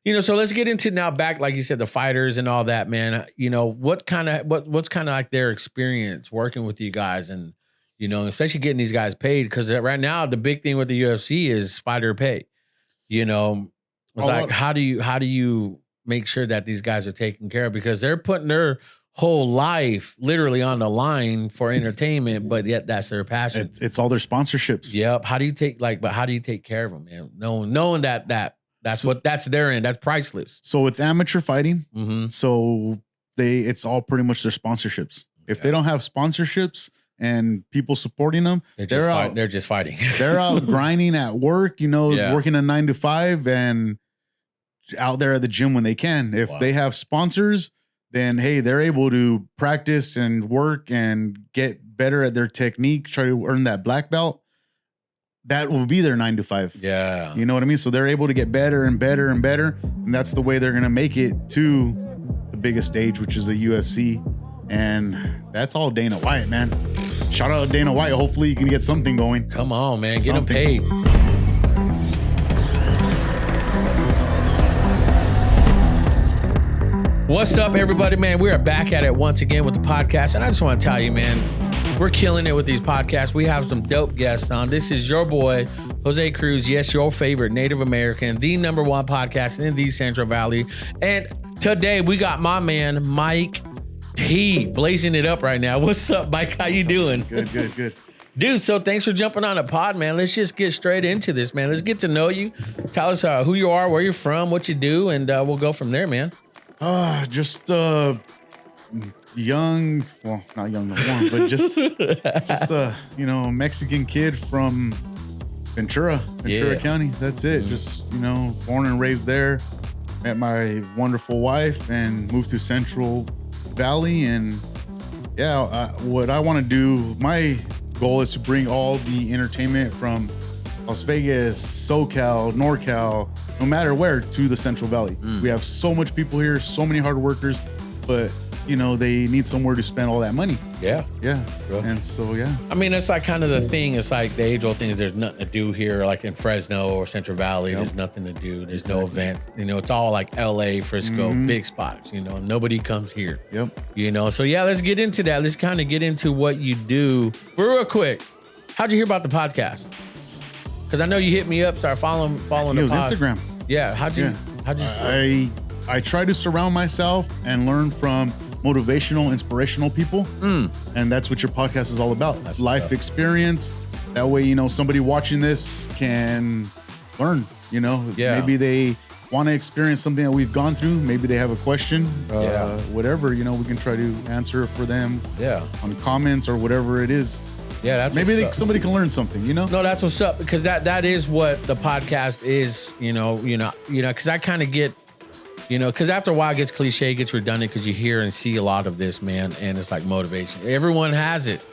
So let's get into now back, like you said, the fighters and all that, man. What's kind of like their experience working with you guys and, especially getting these guys paid? Because right now the big thing with the UFC is fighter pay. It's like, how do you make sure that these guys are taken care of? Because they're putting their whole life literally on the line for entertainment, but yet that's their passion. It's all their sponsorships. Yep. How do you take care of them, man? Knowing that's their end. That's priceless. So it's amateur fighting. Mm-hmm. So it's all pretty much their sponsorships. If they don't have sponsorships and people supporting them, they're just fighting. They're out grinding at work, working a 9 to 5 and out there at the gym when they can. If they have sponsors, then hey, they're able to practice and work and get better at their technique, try to earn that black belt. That will be their 9 to 5. Yeah. You know what I mean? So they're able to get better and better and better. And that's the way they're going to make it to the biggest stage, which is the UFC. And that's all Dana White, man. Shout out to Dana White. Hopefully you can get something going. Come on, man. Get them paid. What's up, everybody, man? We are back at it once again with the podcast. And I just want to tell you, man, we're killing it with these podcasts. We have some dope guests on. This is your boy, Jose Cruz. Yes, your favorite Native American, the #1 podcast in the Central Valley. And today we got my man, Mike T, blazing it up right now. What's up, Mike? How you doing? Good. Dude, so thanks for jumping on the pod, man. Let's just get straight into this, man. Let's get to know you. Tell us who you are, where you're from, what you do, and we'll go from there, man. Just young, well, not young no more, but just a Mexican kid from Ventura County. That's it. Just born and raised there. Met my wonderful wife and moved to Central Valley. And what I want to do, my goal is to bring all the entertainment from Las Vegas, SoCal, NorCal, no matter where, to the Central Valley. We have so much people here, so many hard workers, but they need somewhere to spend all that money. Yeah. Sure. And so, I mean, it's like kind of the thing. It's like the age-old thing is there's nothing to do here, like in Fresno or Central Valley. There's nothing to do. There's no event. It's all like LA, Frisco, big spots, nobody comes here. Yep. So yeah, let's get into that. Let's kind of get into what you do. But real quick, how'd you hear about the podcast? Because I know you hit me up, start following the pod. It was Instagram. Yeah. How'd you I try to surround myself and learn from motivational, inspirational people. And that's what your podcast is all about. That's life experience. That way, somebody watching this can learn, maybe they want to experience something that we've gone through. Maybe they have a question, whatever, we can try to answer for them on comments or whatever it is. Yeah, that's maybe somebody can learn something, No, that's what's up, because that is what the podcast is, because I kind of get, because after a while it gets cliche, it gets redundant, because you hear and see a lot of this, man, and it's like motivation. Everyone has it,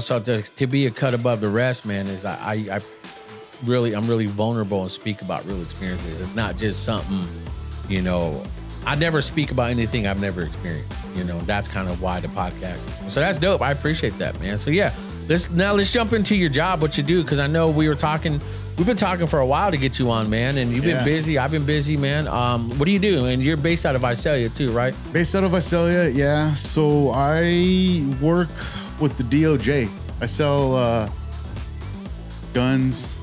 so to be a cut above the rest, man, is I'm really vulnerable and speak about real experiences. It's not just something, I never speak about anything I've never experienced, that's kind of why the podcast. So that's dope. I appreciate that, man. So yeah. Let's jump into your job, what you do, because I know we've been talking for a while to get you on, man, and you've been busy. I've been busy, man. What do you do? And you're based out of Visalia too, right? Based out of Visalia, yeah. So I work with the DOJ. I sell guns,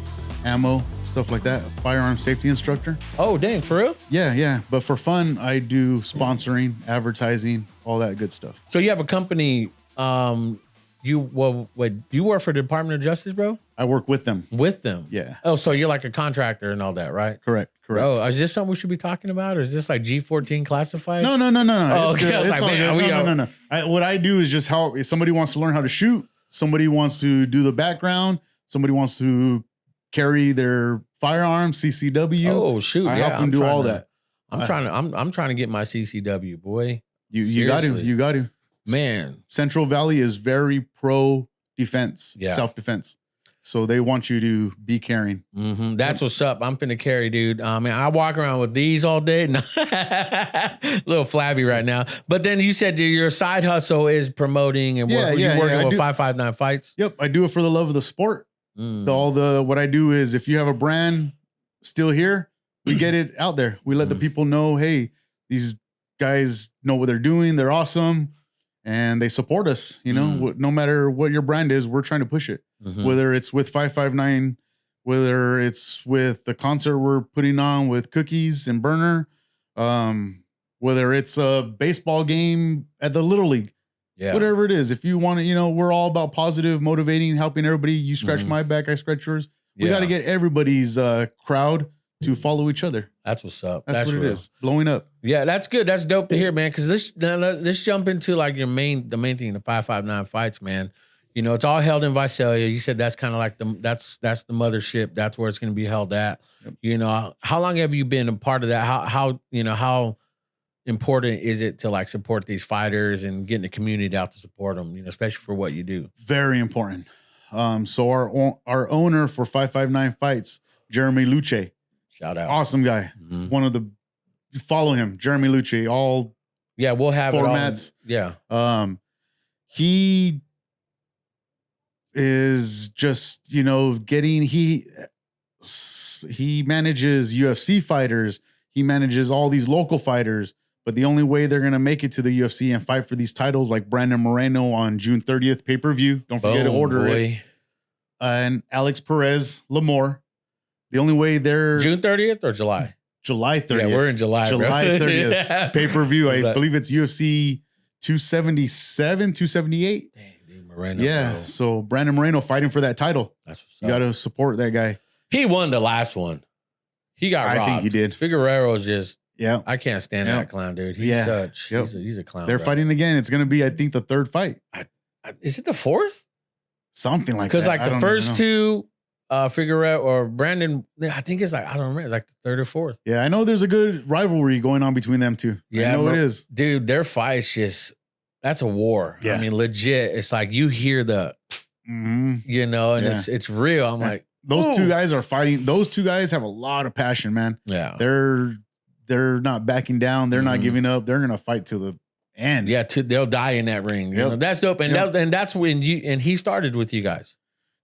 ammo, stuff like that. Firearm safety instructor. Oh, dang, for real? Yeah. But for fun, I do sponsoring, advertising, all that good stuff. So you have a company. You work for the Department of Justice, bro? I work with them. With them? Yeah. Oh, so you're like a contractor and all that, right? Correct. Oh, is this something we should be talking about, or is this like G14 classified? No. Oh, okay. No. What I do is just help. If somebody wants to learn how to shoot, somebody wants to do the background, somebody wants to carry their firearm, CCW. Oh, shoot. I help them do all that. I'm trying to get my CCW, boy. You got to. Man, Central Valley is very pro defense, self-defense. So they want you to be carrying. Mm-hmm. That's what's up. I'm finna carry, dude. Man, I walk around with these all day. A little flabby right now. But then you said your side hustle is promoting and working with 559 Fights. Yep, I do it for the love of the sport. What I do is, if you have a brand still here, we get it out there. We let the people know, hey, these guys know what they're doing. They're awesome. And they support us, you know, no matter what your brand is, we're trying to push it. Whether it's with 559, whether it's with the concert we're putting on with Cookies and Burner, whether it's a baseball game at the Little League, whatever it is. If you want to, you know, we're all about positive, motivating, helping everybody. You scratch my back, I scratch yours. We got to get everybody's crowd to follow each other. That's what's up. That's what it is. Blowing up. Yeah, that's good. That's dope to hear, man. Because let's jump into like the main thing, the 559 fights, man. You know, it's all held in Visalia. You said that's kind of like that's the mothership. That's where it's going to be held at. Yep. You know, how long have you been a part of that? How important is it to like support these fighters and getting the community out to support them? You know, especially for what you do. Very important. So our owner for 559 Fights, Jeremy Luce. Shout out. Awesome guy. One of the, follow him, Jeremy Luce, all we'll have formats. It all. He is just, you know, he manages UFC fighters. He manages all these local fighters, but the only way they're going to make it to the UFC and fight for these titles, like Brandon Moreno on June 30th, pay-per-view. Don't forget to order it. And Alex Perez, Lamore. The only way they're June 30th or July? July 30th. Yeah, we're in July. July 30th. Yeah. Pay-per-view. I believe it's UFC 277, 278. Dang, dude, Moreno. Yeah. Bro. So Brandon Moreno fighting for that title. That's what's up. You got to support that guy. He won the last one. He got robbed. I think he did. Figueroa's just, yeah. I can't stand that clown, dude. He's he's a clown. They're fighting again. It's going to be, I think, the third fight. Is it the fourth? Something like that. Because like the first two, Figueroa or Brandon, I think it's like, I don't remember, like the third or fourth. Yeah, I know there's a good rivalry going on between them two. Yeah, I know it is. Dude, their fights just, that's a war. Yeah. I mean, legit. It's like you hear the, you know, and it's real. I'm like, those two guys are fighting. Those two guys have a lot of passion, man. Yeah. They're not backing down. They're not giving up. They're going to fight to the end. Yeah, they'll die in that ring. You know, that's dope. And that's when he started with you guys.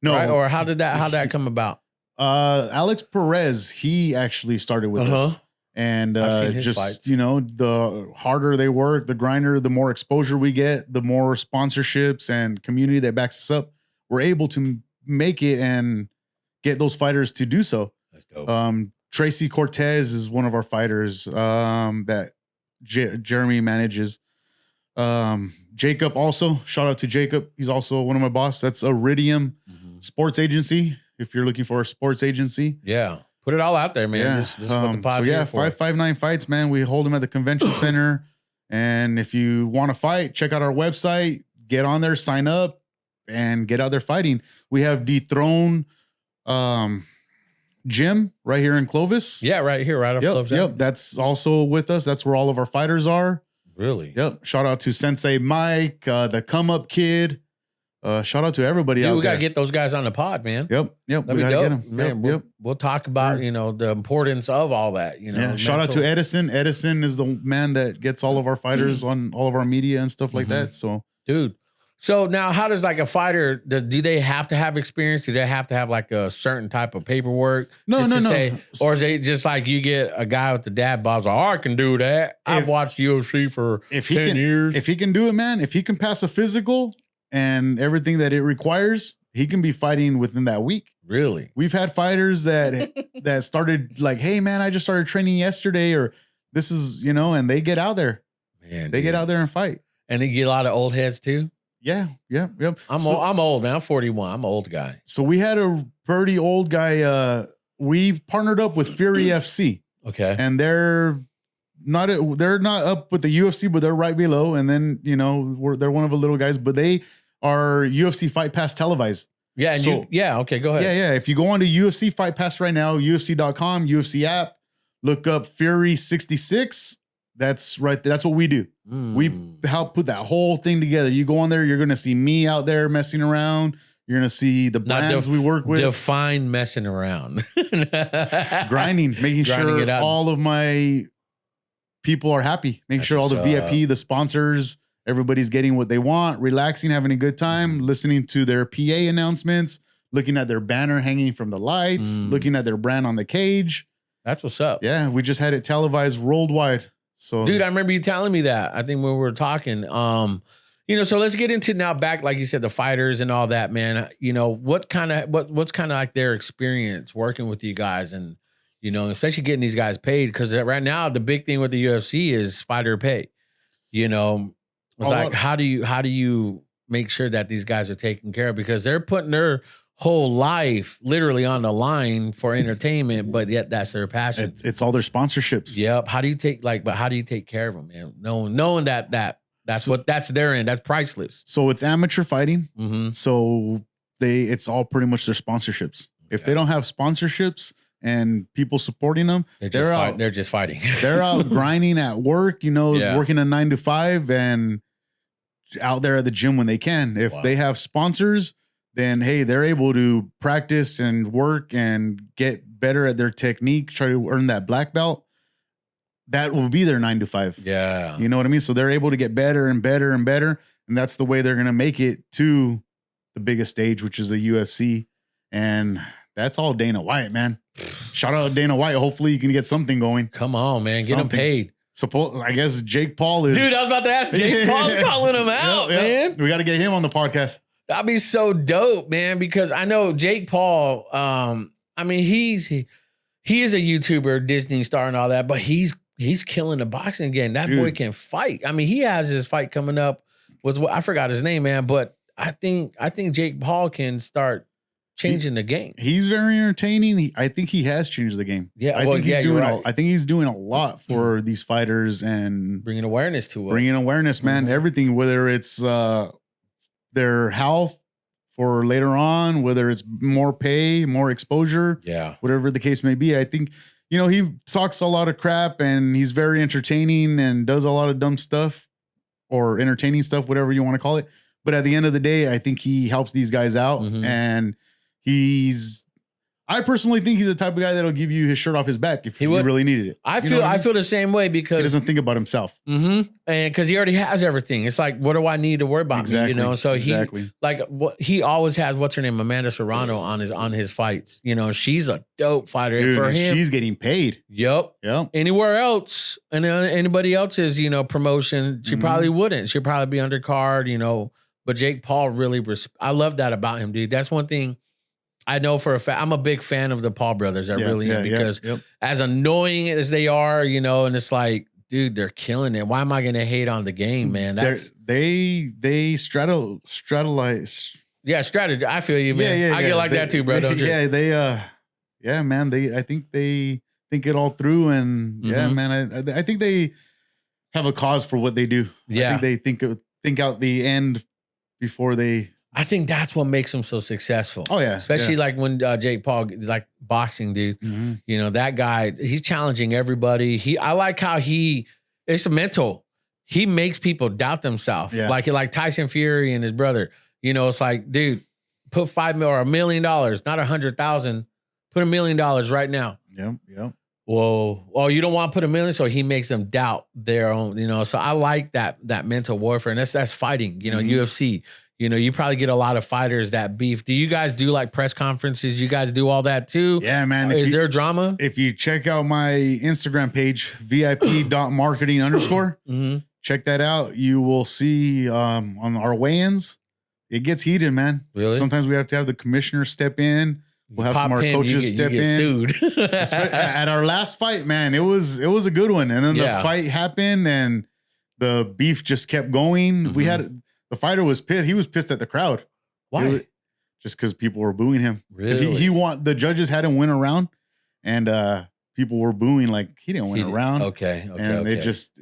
No, right? Or how did that come about? Alex Perez, he actually started with us. And just fights. You know, the harder they work, the grinder, the more exposure we get, the more sponsorships and community that backs us up, we're able to make it and get those fighters to do so. That's dope. Tracy Cortez is one of our fighters that Jeremy manages. Jacob also, shout out to Jacob. He's also one of my boss. That's Iridium Sports Agency. If you're looking for a sports agency. Yeah. Put it all out there, man. Yeah. This is what the pod's so yeah, here for. 559 Fights, man. We hold them at the convention center. And if you want to fight, check out our website, get on there, sign up, and get out there fighting. We have Dethrone Gym right here in Clovis. Yeah, right here, right off Clovis. Yep, that's also with us. That's where all of our fighters are. Really? Yep. Shout out to Sensei Mike, the Come Up Kid. Shout out to everybody out there. We got to get those guys on the pod, man. Yep. We got to get them. Man, we'll talk about, you know, the importance of all that, you know. Yeah. Shout out to Edison. Edison is the man that gets all of our fighters on all of our media and stuff like that. So, dude. So now how does like a fighter, do they have to have experience? Do they have to have like a certain type of paperwork? No. Or is it just like you get a guy with the dad bods, like, I can do that. I've watched UFC for 10 years. If he can do it, man, if he can pass a physical and everything that it requires, he can be fighting within that week. Really? We've had fighters that started like, hey man, I just started training yesterday, or this is, you know, and they get out there. Man, they get out there and fight. And they get a lot of old heads too? Yeah. I'm old, man. I'm 41. I'm an old guy. So we had a pretty old guy. We partnered up with Fury FC. Okay. And they're not up with the UFC, but they're right below. And then, you know, they're one of the little guys, but they are UFC Fight Pass televised. Yeah. And okay, go ahead. Yeah. If you go on to UFC Fight Pass right now, UFC.com, UFC app, look up Fury 66. That's right. That's what we do. We help put that whole thing together. You go on there, you're going to see me out there messing around. You're going to see the brands we work with. Define messing around. Grinding, making sure all of my people are happy. Making sure all the VIP, the sponsors, everybody's getting what they want, relaxing, having a good time, listening to their PA announcements, looking at their banner hanging from the lights, looking at their brand on the cage. That's what's up. Yeah, we just had it televised worldwide. So, dude, I remember you telling me that. I think when we were talking, so let's get into now back, like you said, the fighters and all that, man. What's kind of like their experience working with you guys, and especially getting these guys paid, because right now the big thing with the UFC is fighter pay. It's like how do you make sure that these guys are taken care of, because they're putting their whole life literally on the line for entertainment, but yet that's their passion. It's all their sponsorships. Yep. How do you take care of them, man? Knowing that's their end. That's priceless. So it's amateur fighting. Mm-hmm. So it's all pretty much their sponsorships. If they don't have sponsorships and people supporting them, they're just fighting. They're out grinding at work, working a 9 to 5 and out there at the gym when they can. If they have sponsors, then hey, they're able to practice and work and get better at their technique, try to earn that black belt. That will be their 9 to 5. Yeah. You know what I mean? So they're able to get better and better and better. And that's the way they're going to make it to the biggest stage, which is the UFC. And that's all Dana White, man. Shout out Dana White. Hopefully you can get something going. Come on, man. Get him paid. I guess Jake Paul is. Dude, I was about to ask. Jake Paul's calling him out, man. We got to get him on the podcast. That'd be so dope, man, because I know Jake Paul, he is a YouTuber, Disney star and all that, but he's killing the boxing game. That boy can fight. I mean, he has his fight coming up with I forgot his name, man, but I think Jake Paul can start changing the game. He's very entertaining. I think he has changed the game. Yeah, I think he's doing a lot for these fighters and bringing awareness to it. Bringing awareness, man. Mm-hmm. Everything, whether it's their health for later on, whether it's more pay, more exposure, whatever the case may be. I think, he talks a lot of crap and he's very entertaining and does a lot of dumb stuff or entertaining stuff, whatever you want to call it. But at the end of the day, I think he helps these guys out, and I personally think he's the type of guy that'll give you his shirt off his back if he really needed it. I feel the same way, because he doesn't think about himself. Mm-hmm. And because he already has everything. It's like, what do I need to worry about? Exactly. Me, So he always has, what's her name? Amanda Serrano on his fights. She's a dope fighter. Dude, for him, she's getting paid. Yep. Anywhere else, and anybody else's, promotion, she probably wouldn't. She'd probably be undercard, but Jake Paul really, I love that about him, dude. That's one thing I know for a fact. I'm a big fan of the Paul brothers. I really am, because as annoying as they are, and it's like, dude, they're killing it. Why am I going to hate on the game, man? They strategize. Yeah, strategy. I feel you, man. I get like that too, bro. Don't you? Yeah, man. I think they think it all through, and man, I think they have a cause for what they do. Yeah, I think they think out the end before they. I think that's what makes him so successful. Oh yeah, especially like when Jake Paul, like boxing, dude. Mm-hmm. That guy, he's challenging everybody. I like how it's mental. He makes people doubt themselves. Yeah. Like Tyson Fury and his brother. It's like, dude, put $5 million or $1 million, not 100,000. Put $1 million right now. Yeah. Well, you don't want to put $1 million, so he makes them doubt their own. So I like that mental warfare, and that's fighting. UFC. You probably get a lot of fighters that beef. Do you guys do like press conferences? You guys do all that too? Yeah, man. Is there drama? If you check out my Instagram page, VIP.marketing_, check that out. You will see on our weigh-ins, it gets heated, man. Really? Sometimes we have to have the commissioner step in. We'll have some of our coaches step in. Sued. At our last fight, man, it was a good one. And then the fight happened and the beef just kept going. The fighter was pissed. He was pissed at the crowd. Why? Just because people were booing him. Really? The judges had him win a round, and people were booing like he didn't win a round. Okay. And it just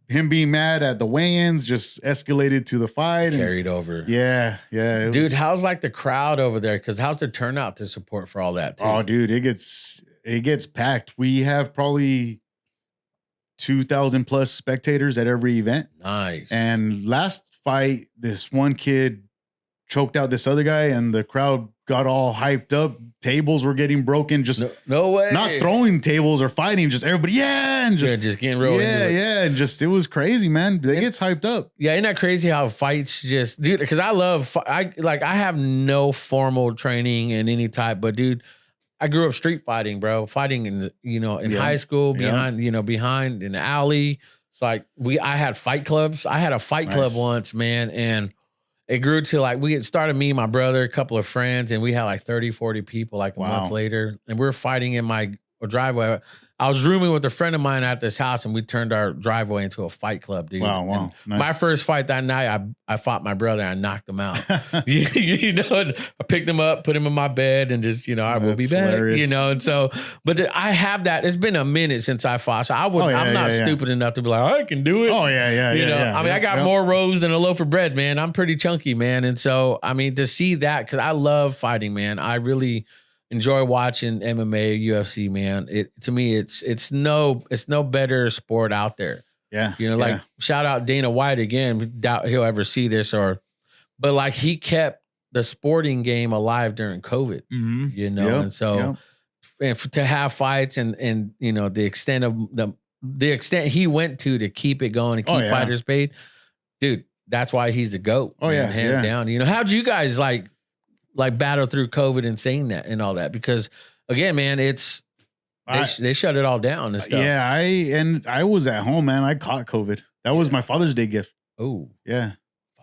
him being mad at the weigh-ins just escalated to the fight. Carried over. Yeah. Dude, how's like the crowd over there? Because how's the turnout to support for all that too? Oh, dude, it gets packed. We have probably 2,000 plus spectators at every event. Nice. And last fight, this one kid choked out this other guy, and the crowd got all hyped up. Tables were getting broken. Just no way. Not throwing tables or fighting. Just everybody, and just getting real. And just it was crazy, man. They gets hyped up. Yeah, isn't that crazy how fights just, dude? Because I have no formal training in any type, but dude, I grew up street fighting, bro. Fighting in the, in high school, behind in the alley. It's like I had fight clubs. I had a fight club once, man. And it grew to like, we had started, me, my brother, a couple of friends, and we had like 30, 40 people like a month later. And we were fighting in my driveway. I was rooming with a friend of mine at this house, and we turned our driveway into a fight club, dude. Wow. Nice. Nice. My first fight that night, I fought my brother and I knocked him out. And I picked him up, put him in my bed, and just, I will be back, hilarious. And so, but I have that. It's been a minute since I fought. So I'm not stupid enough to be like, I can do it. Oh, yeah. I got more rows than a loaf of bread, man. I'm pretty chunky, man. And so, to see that, because I love fighting, man. I really enjoy watching MMA, UFC, man. To me, it's no better sport out there. Yeah. Like shout out Dana White again. Doubt he'll ever see this but like he kept the sporting game alive during COVID. And so and to have fights and the extent of the extent he went to keep it going and keep fighters paid, dude. That's why he's the GOAT. Hands down. How'd you guys like battle through COVID and saying that and all that? Because again, man, they shut it all down and stuff. Yeah, I was at home, man. I caught COVID. That was my Father's Day gift. Oh, yeah.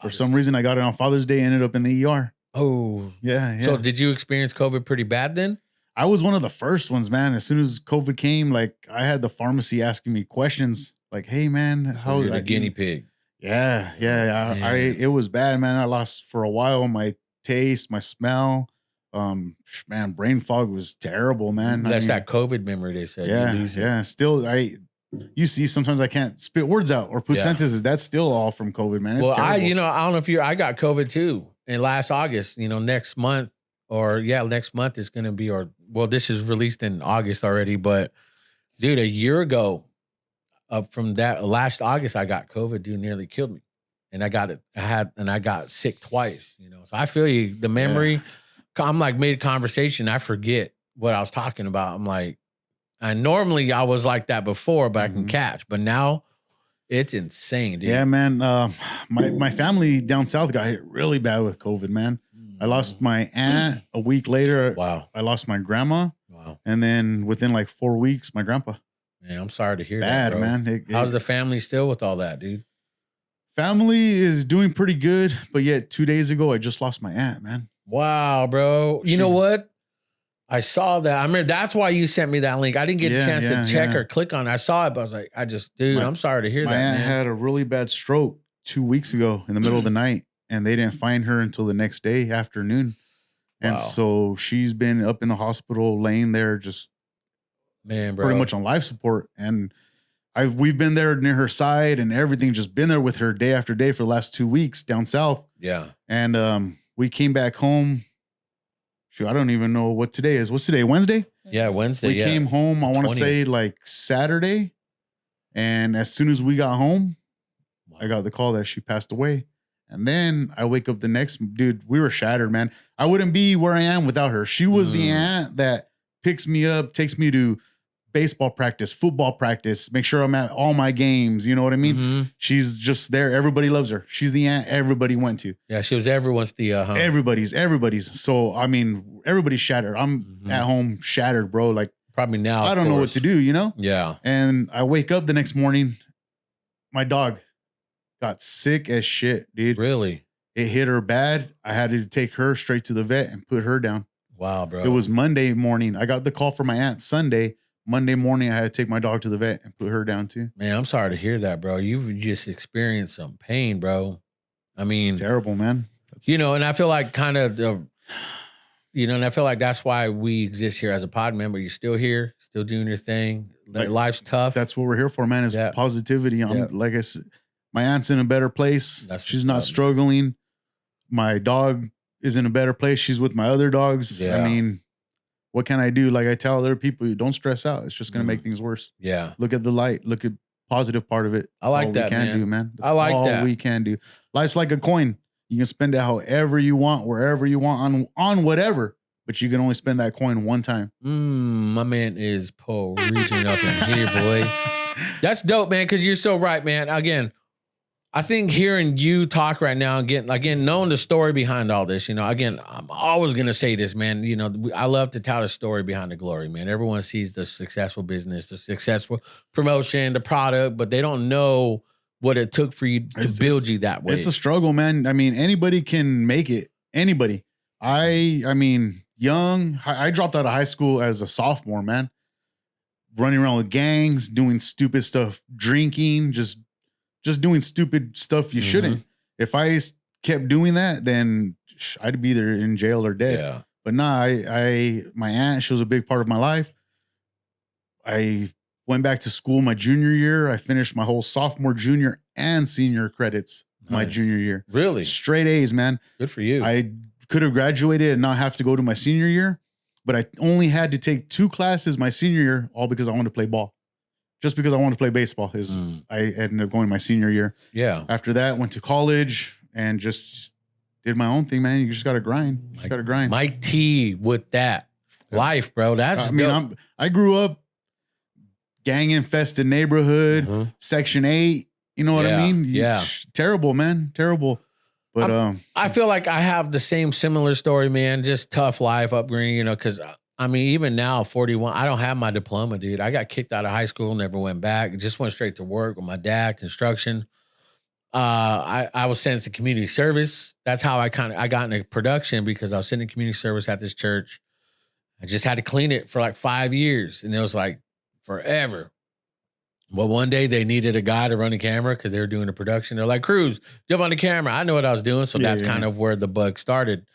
For some reason, I got it on Father's Day. Ended up in the ER. Oh, yeah. So did you experience COVID pretty bad then? I was one of the first ones, man. As soon as COVID came, like I had the pharmacy asking me questions, like, "Hey, man, how?" You're the guinea pig. Yeah. It was bad, man. I lost for a while my taste, my smell. Man, brain fog was terrible, man. That's that COVID memory, they said. Yeah. Still, you see, sometimes I can't spit words out or put sentences. That's still all from COVID, man. It's terrible. I don't know if I got COVID too. And last August, next month next month is going to be, this is released in August already. But dude, a year ago, from that last August, I got COVID, dude, nearly killed me. And I got sick twice, So I feel you. The memory, I'm like mid conversation, I forget what I was talking about. I'm like, and normally I was like that before, but I can catch. But now it's insane, dude. Yeah, man. My family down south got hit really bad with COVID, man. I lost my aunt a week later. Wow. I lost my grandma. Wow. And then within like 4 weeks, my grandpa. Man, I'm sorry to hear bad, that, bro. Man. How's the family still with all that, dude? Family is doing pretty good, but yet 2 days ago, I just lost my aunt, man. Wow, bro. You know what? I saw that. I remember that's why you sent me that link. I didn't get a chance to check or click on it. I saw it, but I was like, I'm sorry to hear that. My aunt man. had a really bad stroke 2 weeks ago in the middle of the night, and they didn't find her until the next day afternoon. And so she's been up in the hospital, laying there, just pretty much on life support. And we've been there near her side and everything, just been there with her day after day for the last 2 weeks down south. Yeah. And we came back home. Shoot, I don't even know what today is. What's today? Wednesday? Yeah, Wednesday. We came home, I want to say like Saturday. And as soon as we got home, I got the call that she passed away. And then I wake up the next, dude, we were shattered, man. I wouldn't be where I am without her. She was the aunt that picks me up, takes me to baseball practice, football practice, make sure I'm at all my games. You know what I mean? Mm-hmm. She's just there. Everybody loves her. She's the aunt everybody went to. Yeah, she was everyone's Thea, huh? Everybody's. So, I mean, everybody's shattered. I'm at home shattered, bro. Like, probably now. I don't know what to do, Yeah. And I wake up the next morning, my dog got sick as shit, dude. Really? It hit her bad. I had to take her straight to the vet and put her down. Wow, bro. It was Monday morning. I got the call from my aunt Sunday. Monday morning, I had to take my dog to the vet and put her down too. Man, I'm sorry to hear that, bro. You've just experienced some pain, bro. I mean, terrible, man. And I feel like and I feel like that's why we exist here as a pod member. You're still here, still doing your thing. Life's tough. That's what we're here for, man, is positivity. Like I said, my aunt's in a better place. She's not struggling. My dog is in a better place. She's with my other dogs. Yeah. I mean, what can I do? Like I tell other people, don't stress out. It's just going to make things worse. Yeah. Look at the light. Look at positive part of it. That's all we can do, man. That's I like all that. we can do. Life's like a coin. You can spend it however you want, wherever you want, on whatever. But you can only spend that coin one time. My man is reaching up in here, boy. That's dope, man, because you're so right, man. Again, I think hearing you talk right now and again, knowing the story behind all this, again, I'm always going to say this, man, I love to tell the story behind the glory, man. Everyone sees the successful business, the successful promotion, the product, but they don't know what it took for you to build you that way. It's a struggle, man. I mean, anybody can make it. Anybody. I mean, I dropped out of high school as a sophomore, man. Running around with gangs, doing stupid stuff, drinking, just doing stupid stuff you shouldn't. If I kept doing that, then I'd be either in jail or dead. Yeah. But nah, my aunt, she was a big part of my life. I went back to school my junior year. I finished my whole sophomore, junior, and senior credits my junior year. Really? Straight A's, man. Good for you. I could have graduated and not have to go to my senior year, but I only had to take 2 classes my senior year, all because I wanted to play ball. Just because I wanted to play baseball I ended up going my senior year. Yeah. After that, went to college and just did my own thing, man. You just got to grind. You just got to grind. Mike T with that life, bro. That's I grew up gang infested neighborhood, Section 8. You know what I mean? Yeah. Terrible, man. Terrible. But I feel like I have the similar story, man. Just tough life upbringing, because I mean, even now, 41, I don't have my diploma, dude. I got kicked out of high school, never went back. Just went straight to work with my dad, construction. I was sent to community service. That's how I got into production, because I was sent to community service at this church. I just had to clean it for like 5 years, and it was like forever. Well, one day they needed a guy to run the camera because they were doing the production. They're like, Cruz, jump on the camera. I know what I was doing. So that's kind of where the bug started.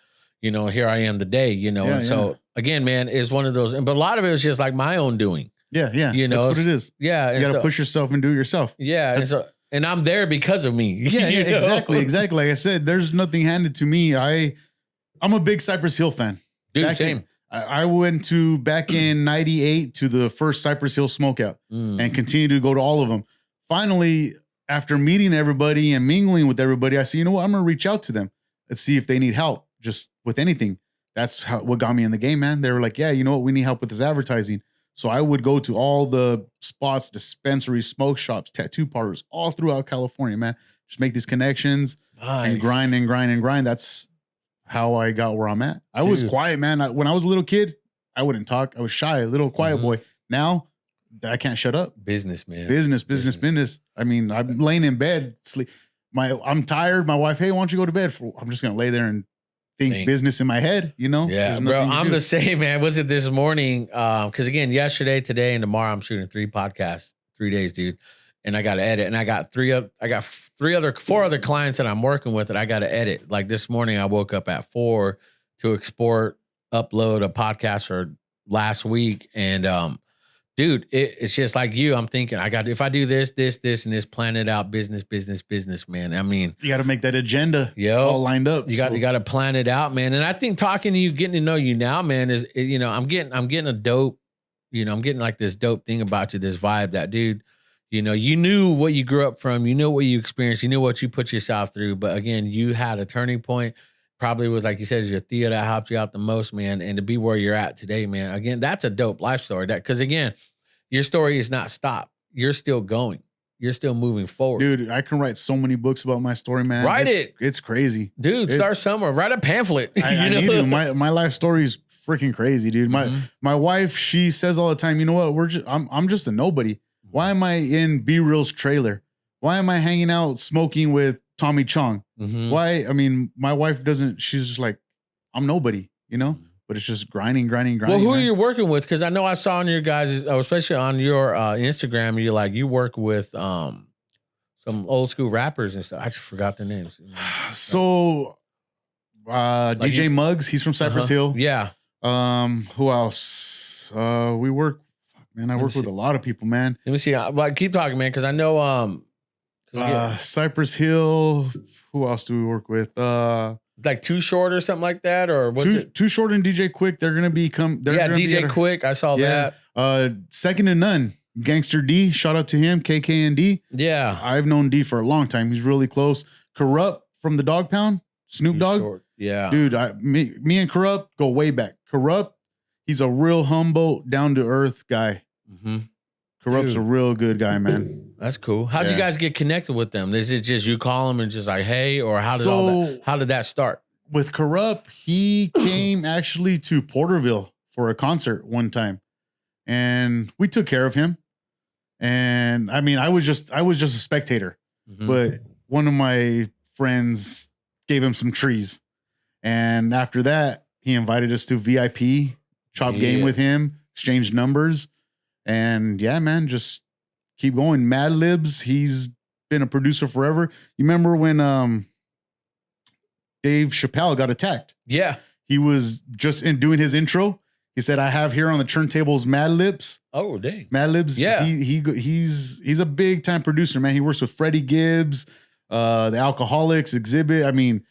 Here I am today, So again, man, it's one of those, but a lot of it was just like my own doing. Yeah. That's what it is. Yeah. You got to push yourself and do it yourself. Yeah. And I'm there because of me. Yeah, exactly. Like I said, there's nothing handed to me. I'm a big Cypress Hill fan. Dude, same. I went back in 98 to the first Cypress Hill smokeout and continued to go to all of them. Finally, after meeting everybody and mingling with everybody, I said, you know what? I'm going to reach out to them. Let's see if they need help just with anything. That's what got me in the game, man. They were like, yeah, you know what? We need help with this advertising. So I would go to all the spots, dispensaries, smoke shops, tattoo parlors, all throughout California, man. Just make these connections and grind. That's how I got where I'm at. I was quiet, man. When I was a little kid, I wouldn't talk. I was shy, a little quiet boy. Now I can't shut up. Business, man. Business. I mean, I'm laying in bed, sleep. I'm tired. My wife, hey, why don't you go to bed? I'm just gonna lay there and think business in my head, Yeah, bro, I'm the same, man. Was it this morning? Because again, yesterday, today, and tomorrow, I'm shooting 3 podcasts, 3 days, dude. And I got to edit. And I got 4 other clients that I'm working with that I got to edit. Like this morning, I woke up at 4 to upload a podcast for last week. And dude, it's just like you. I'm thinking, if I do this, and this, plan it out, business, man. I mean, you got to make that agenda all lined up. You got to plan it out, man. And I think talking to you, getting to know you now, man, is, I'm getting a dope, I'm getting like this dope thing about you, this vibe that, dude, you knew what you grew up from, you knew what you experienced, you knew what you put yourself through. But again, you had a turning point. Probably was, like you said, your Thea that helped you out the most, man. And to be where you're at today, man, again, that's a dope life story. Because again, your story is not stopped. You're still going. You're still moving forward. Dude, I can write so many books about my story, man. It's crazy. Dude, start somewhere. Write a pamphlet. I need to. My life story is freaking crazy, dude. My wife, she says all the time, you know what? I'm just a nobody. Why am I in B Real's trailer? Why am I hanging out smoking with Tommy Chong? Why? I mean, my wife she's just like, I'm nobody, but it's just grinding. Well, who are you working with? Because I know I saw on your guys, especially on your Instagram, you work with some old school rappers and stuff. I just forgot their names. So DJ Muggs, he's from Cypress Hill. Yeah. Who else? We work. Man, I work with a lot of people, man. Let me see. Keep talking, man, because I know Cypress Hill. Who else do we work with? Like Too Short or something like that, or what's it? Too Short and DJ Quick. They're gonna DJ Quick. I saw that. Second to None. Gangster D. Shout out to him. KK and D. Yeah, I've known D for a long time. He's really close. Corrupt from the Dog Pound. Snoop Dogg. Short. Yeah, dude. Me and Corrupt go way back. Corrupt. He's a real humble, down to earth guy. Corrupt's a real good guy, man. That's cool. How'd you guys get connected with them? Is it just you call them and just like, hey, or how did that start? With Corrupt, he came actually to Porterville for a concert one time, and we took care of him. And I mean, I was just a spectator, but one of my friends gave him some trees, and after that, he invited us to VIP, chop game with him, exchange numbers, and yeah, man, just keep going. Mad Libs, he's been a producer forever. You remember when Dave Chappelle got attacked? Yeah. He was just doing his intro. He said, I have here on the turntables Mad Libs. Oh, dang. Mad Libs. Yeah. He's a big time producer, man. He works with Freddie Gibbs, the Alcoholics, Exhibit. I mean,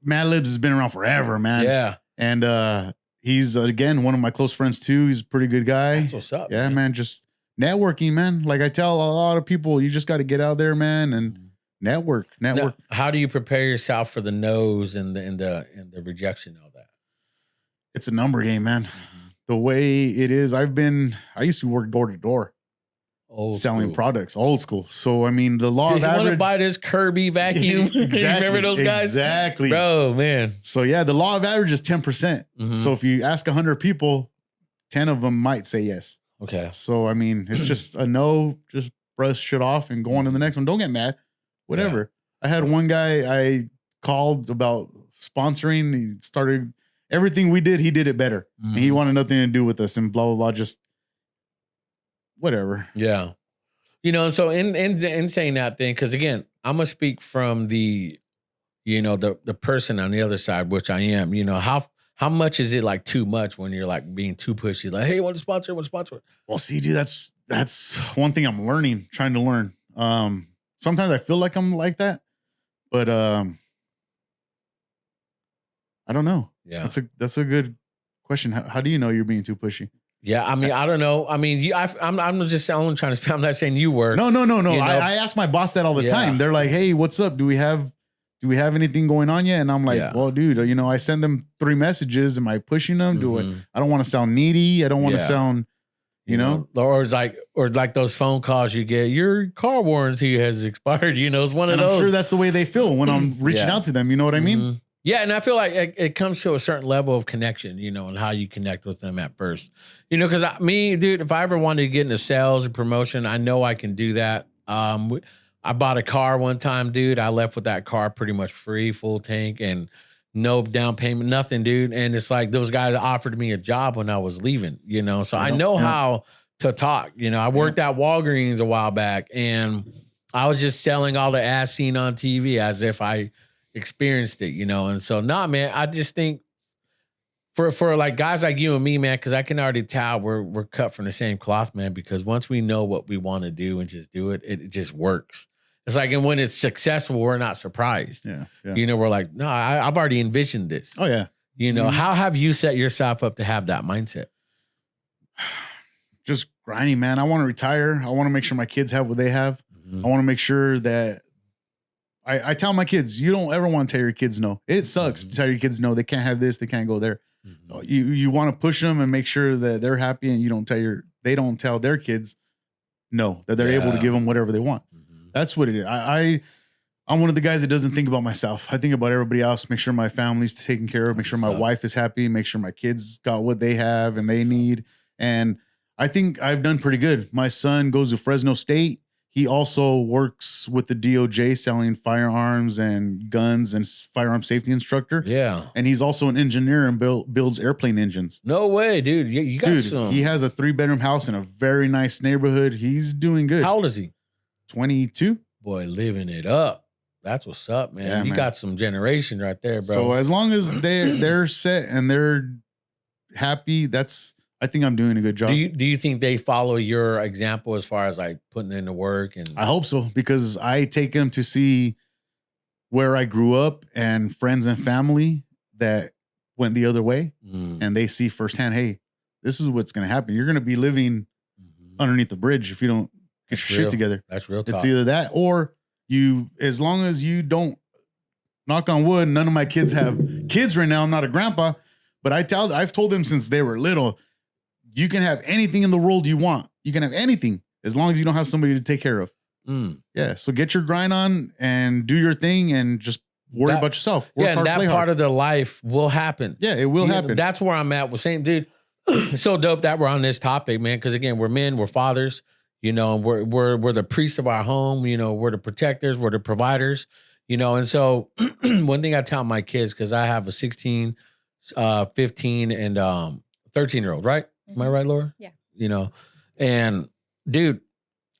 Mad Libs has been around forever, man. Yeah. And he's, again, one of my close friends, too. He's a pretty good guy. That's what's up. Yeah, man. Just networking, man. Like I tell a lot of people, you just got to get out there, man, and network. Now, how do you prepare yourself for the no's and the rejection of that? It's a number game, man. The way it is, I used to work door to door, selling products, old school. So I mean, the law of average. You want to buy this Kirby vacuum? Exactly. You remember those guys? Exactly, bro, man. So yeah, the law of average is 10%. So if you ask 100 people, 10 of them might say yes. Okay. So I mean, it's just a no. Just brush shit off and go on to the next one. Don't get mad. Whatever. Yeah. I had one guy I called about sponsoring. He started everything we did. He did it better. And he wanted nothing to do with us and blah, blah, blah. Just whatever. Yeah. You know, so in saying that thing, because again, I'm going to speak from the person on the other side, which I am, how much is it like too much when you're like being too pushy? Like, hey, you want to sponsor? Well, see, dude, that's one thing I'm trying to learn. Sometimes I feel like I'm like that, but I don't know. Yeah, that's a good question. How do you know you're being too pushy? Yeah, I mean, I don't know. I mean, I'm just only trying to. I'm not saying you were. No. I ask my boss that all the time. They're like, "Hey, what's up? Do we have anything going on yet?" And I'm like, "Well, dude, I send them 3 messages. Am I pushing them? I don't want to sound needy. I don't want to sound." Or like those phone calls you get, your car warranty has expired. It's one of those. I'm sure that's the way they feel when I'm reaching out to them. You know what I mean? Yeah. And I feel like it comes to a certain level of connection, and how you connect with them at first, because dude, if I ever wanted to get into sales or promotion, I know I can do that. I bought a car one time, dude. I left with that car pretty much free, full tank, and no down payment, nothing, dude. And it's like those guys offered me a job when I was leaving, so I know how to talk. I worked at Walgreens a while back, and I was just selling all the ass seen on TV as if I experienced it, And so, man, I just think for like guys like you and me, man, because I can already tell we're cut from the same cloth, man, because once we know what we want to do and just do it, it just works. It's like, and when it's successful, we're not surprised. Yeah. We're like, no, I've already envisioned this. Oh, yeah. How have you set yourself up to have that mindset? Just grinding, man. I want to retire. I want to make sure my kids have what they have. I want to make sure that I tell my kids, you don't ever want to tell your kids no. It sucks to tell your kids no. They can't have this. They can't go there. So you want to push them and make sure that they're happy, and they don't tell their kids no, that they're able to give them whatever they want. That's what it is. I'm one of the guys that doesn't think about myself. I think about everybody else, make sure my family's taken care of, make sure my wife is happy, make sure my kids got what they have and they need. And I think I've done pretty good. My son goes to Fresno State. He also works with the DOJ selling firearms and guns and firearm safety instructor. Yeah. And he's also an engineer and builds airplane engines. No way, dude. You got some. He has a 3-bedroom house in a very nice neighborhood. He's doing good. How old is he? 22. Boy, living it up. That's what's up, man. Yeah, you got some generation right there, bro. So as long as they're set and they're happy, I think I'm doing a good job. Do you think they follow your example as far as like putting in the work? And I hope so, because I take them to see where I grew up and friends and family that went the other way, and they see firsthand, hey, this is what's going to happen. You're going to be living underneath the bridge if you don't get your shit together. That's real talk. It's either that or as long as you don't, knock on wood, none of my kids have kids right now. I'm not a grandpa, but I've told them since they were little, you can have anything in the world you want. You can have anything. as long as you don't have somebody to take care of. Yeah. So get your grind on and do your thing and just worry about yourself. Work hard, that part of their life will happen. Yeah, it will happen. That's where I'm at with saying, dude, it's so dope that we're on this topic, man. Because again, we're men, we're fathers, you know, we're the priests of our home, you know, we're the protectors, we're the providers, you know. And so one thing I tell my kids, because I have a 16, 15, and 13-year-old, right? Am I right, Laura? Yeah. You know, and dude,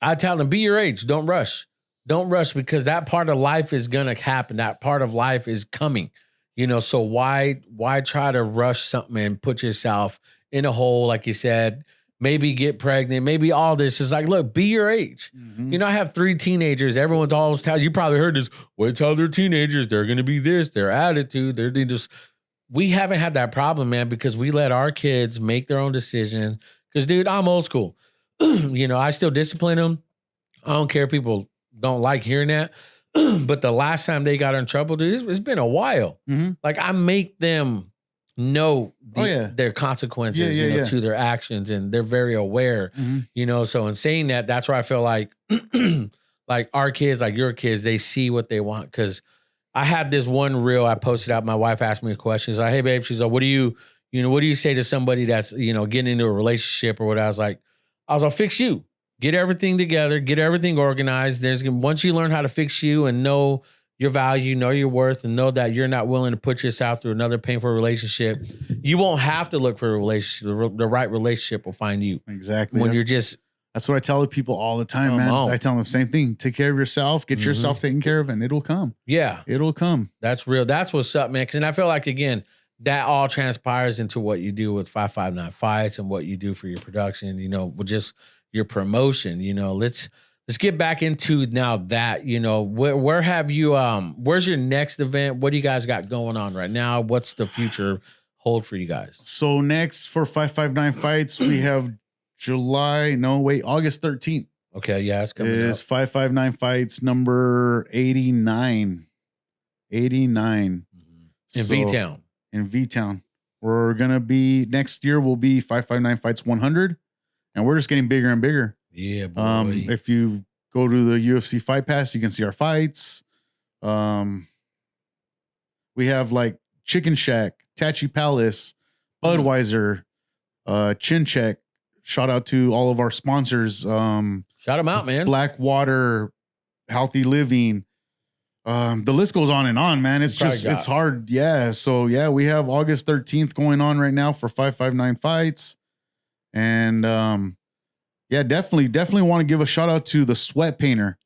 I tell them, be your age. Don't rush. Don't rush, because that part of life is going to happen. That part of life is coming, you know? So why try to rush something and put yourself in a hole? Like you said, maybe get pregnant, maybe all this is like, look, be your age. You know, I have 3 teenagers. Everyone's always telling you probably heard this. Wait till they're teenagers. They're going to be this, their attitude. They just, we haven't had that problem, man, because we let our kids make their own decision. Because dude, I'm old school. You know, I still discipline them. I don't care if people don't like hearing that. But the last time they got in trouble, dude, it's been a while. Like, I make them know their consequences, you know, to their actions, and they're very aware, you know. So in saying that, that's where I feel like, like our kids, like your kids, they see what they want. Because I had this one reel I posted out. My wife asked me a question. She's like, hey, babe, she's like, what do you say to somebody that's, you know, getting into a relationship or what? I was like, fix you. Get everything together. Get everything organized. Once you learn how to fix you and know your value, know your worth, and know that you're not willing to put yourself through another painful relationship, you won't have to look for a relationship. The right relationship will find you. Exactly. When you're just... That's what I tell the people all the time, man. I tell them the same thing. Take care of yourself. Get yourself taken care of, and it'll come. Yeah. It'll come. That's real. That's what's up, man. And I feel like, again, that all transpires into what you do with 559 Fights and what you do for your production, you know, with just your promotion. You know, let's get back into now that, you know, where have you, where's your next event? What do you guys got going on right now? What's the future hold for you guys? So next for 559 Fights, we have August 13th. Okay. Yeah. It's coming up. 559 Fights number 89. 89. In V-Town. In V-Town. We're going to be, next year will be 559 Fights 100. And we're just getting bigger and bigger. Yeah, boy. If you go to the UFC Fight Pass, you can see our fights. We have like Chicken Shack, Tachi Palace, Budweiser, Chin Check. Shout out to all of our sponsors. Shout them out, man. Blackwater, Healthy Living. The list goes on and on, man. It's just, it's hard. Yeah. So yeah, we have August 13th going on right now for 559 Fights. And yeah, definitely want to give a shout out to the Sweat Painter.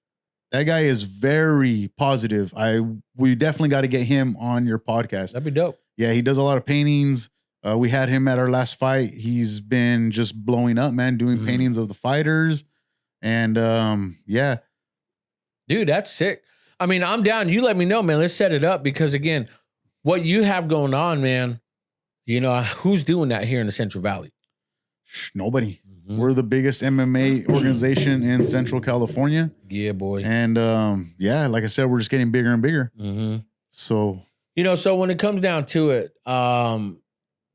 That guy is very positive. We definitely got to get him on your podcast. That'd be dope. Yeah, he does a lot of paintings. We had him at our last fight. He's been just blowing up, man, doing paintings of the fighters. And yeah. Dude, that's sick. I mean, I'm down. You let me know, man. Let's set it up, because again, what you have going on, man, you know, who's doing that here in the Central Valley? Nobody. We're the biggest MMA organization in Central California. Yeah, boy. And yeah, like I said, we're just getting bigger and bigger. So, you know, so when it comes down to it,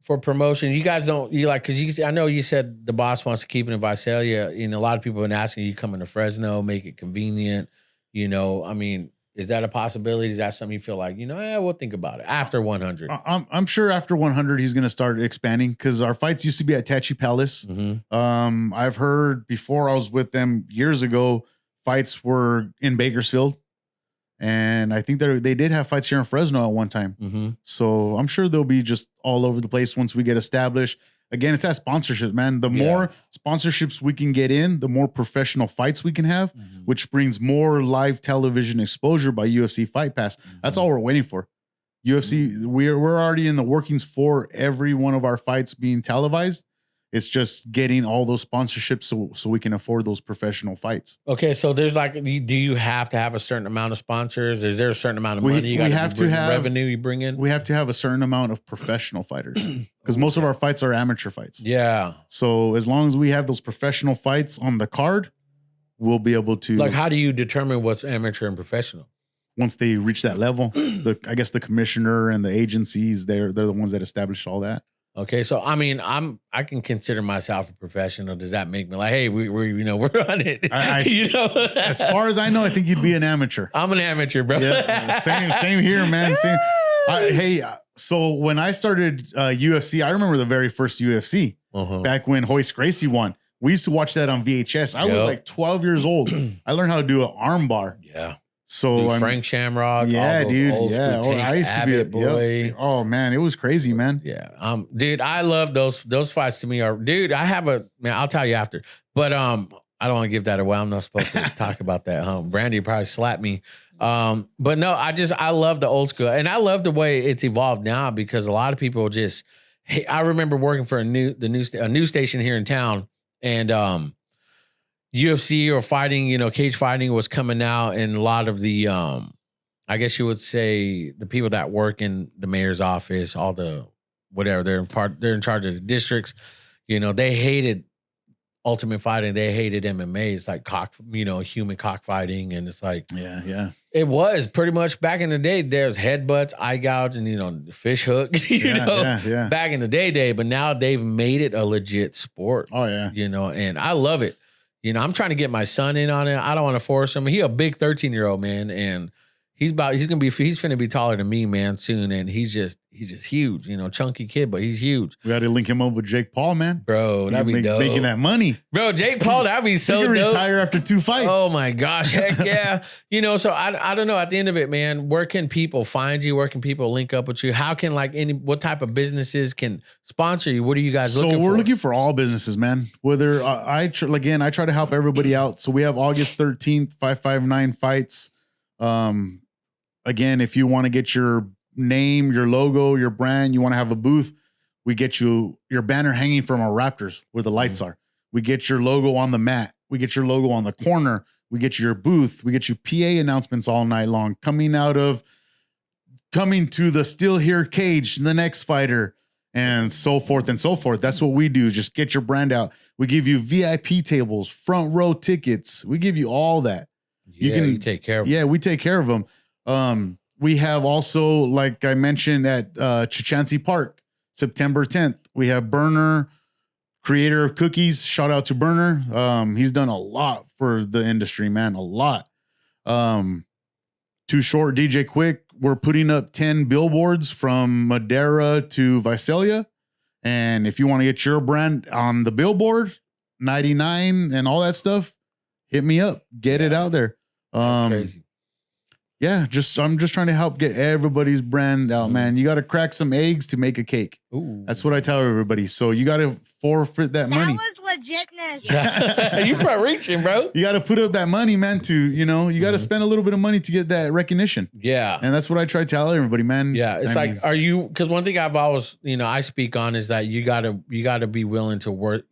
for promotion, you guys don't, because I know you said the boss wants to keep it in Visalia. You know, a lot of people have been asking you coming to Fresno, make it convenient. You know, I mean, is that a possibility? Is that something you feel like, you know, we'll think about it after 100? I'm sure after 100, he's going to start expanding, because our fights used to be at Tachi Palace. I've heard before I was with them years ago, fights were in Bakersfield. And I think they did have fights here in Fresno at one time. So I'm sure they'll be just all over the place once we get established. Again, it's that sponsorship, man. The more sponsorships we can get in, the more professional fights we can have, which brings more live television exposure by UFC Fight Pass. That's all we're waiting for. UFC, we're already in the workings for every one of our fights being televised. It's just getting all those sponsorships so we can afford those professional fights. Okay, so there's like, do you have to have a certain amount of sponsors? Is there a certain amount of money you have to have revenue you bring in? We have to have a certain amount of professional fighters, because most of our fights are amateur fights. Yeah. So as long as we have those professional fights on the card, we'll be able to. Like, how do you determine what's amateur and professional? Once they reach that level, I guess the commissioner and the agencies, they're the ones that establish all that. Okay, so I mean, I can consider myself a professional. Does that make me like, hey, we're we're on it? As far as I know, I think you'd be an amateur. I'm an amateur, bro. Yeah, same here, man. So when I started UFC, I remember the very first UFC back when Hoist Gracie won. We used to watch that on VHS. I was like 12 years old. I learned how to do an arm bar. Yeah. So Frank Shamrock. Yeah, dude. Old school Tank I used Abbott, to be boy. Oh man, it was crazy, man. Yeah. Dude, I love those fights to me are, dude, I have man, I'll tell you after. But I don't want to give that away. I'm not supposed to talk about that. Brandy probably slapped me. But no, I love the old school. And I love the way it's evolved now because a lot of people just, hey, I remember working for a new station here in town, and UFC or fighting, cage fighting was coming out, and a lot of the I guess you would say the people that work in the mayor's office, all the whatever, they're in charge of the districts, they hated Ultimate Fighting, they hated MMA. It's like human cockfighting, and it's like yeah. It was pretty much back in the day. There's headbutts, eye gouge, and fish hook. Back in the day, but now they've made it a legit sport. Oh yeah, and I love it. I'm trying to get my son in on it. I don't want to force him. He a big 13-year-old man, and he's finna be taller than me, man, soon. And he's just huge, chunky kid, but he's huge. We got to link him up with Jake Paul, man. Bro, that'd be dope. Making that money. Bro, Jake Paul, that'd be so dope. Retire after 2 fights. Oh my gosh, heck yeah. So I don't know, at the end of it, man, where can people find you? Where can people link up with you? How can what type of businesses can sponsor you? What are you guys looking for? So we're looking for all businesses, man. Whether I try to help everybody out. So we have August 13th, 559 fights. Again, if you want to get your name, your logo, your brand, you want to have a booth, we get you your banner hanging from our Raptors where the lights are. We get your logo on the mat. We get your logo on the corner. We get you your booth. We get you PA announcements all night long coming to the Still Here cage, the next fighter, and so forth and so forth. That's what we do. Just get your brand out. We give you VIP tables, front row tickets. We give you all that. You take care of them. Yeah, we take care of them. We have also, like I mentioned, at Chichansi Park, September 10th, we have Burner, creator of cookies. Shout out to Burner. He's done a lot for the industry, man, a lot. Too Short, DJ Quick. We're putting up 10 billboards from Madera to Visalia. And if you want to get your brand on the billboard, 99 and all that stuff, hit me up. Get it out there. That's crazy. Yeah, I'm just trying to help get everybody's brand out, man. You got to crack some eggs to make a cake. Ooh. That's what I tell everybody. So you got to forfeit that money. That was legitness. You probably reaching, bro. You got to put up that money, man, you got to spend a little bit of money to get that recognition. Yeah. And that's what I try to tell everybody, man. Yeah. It's because one thing I've always, I speak on is that you gotta be willing to work,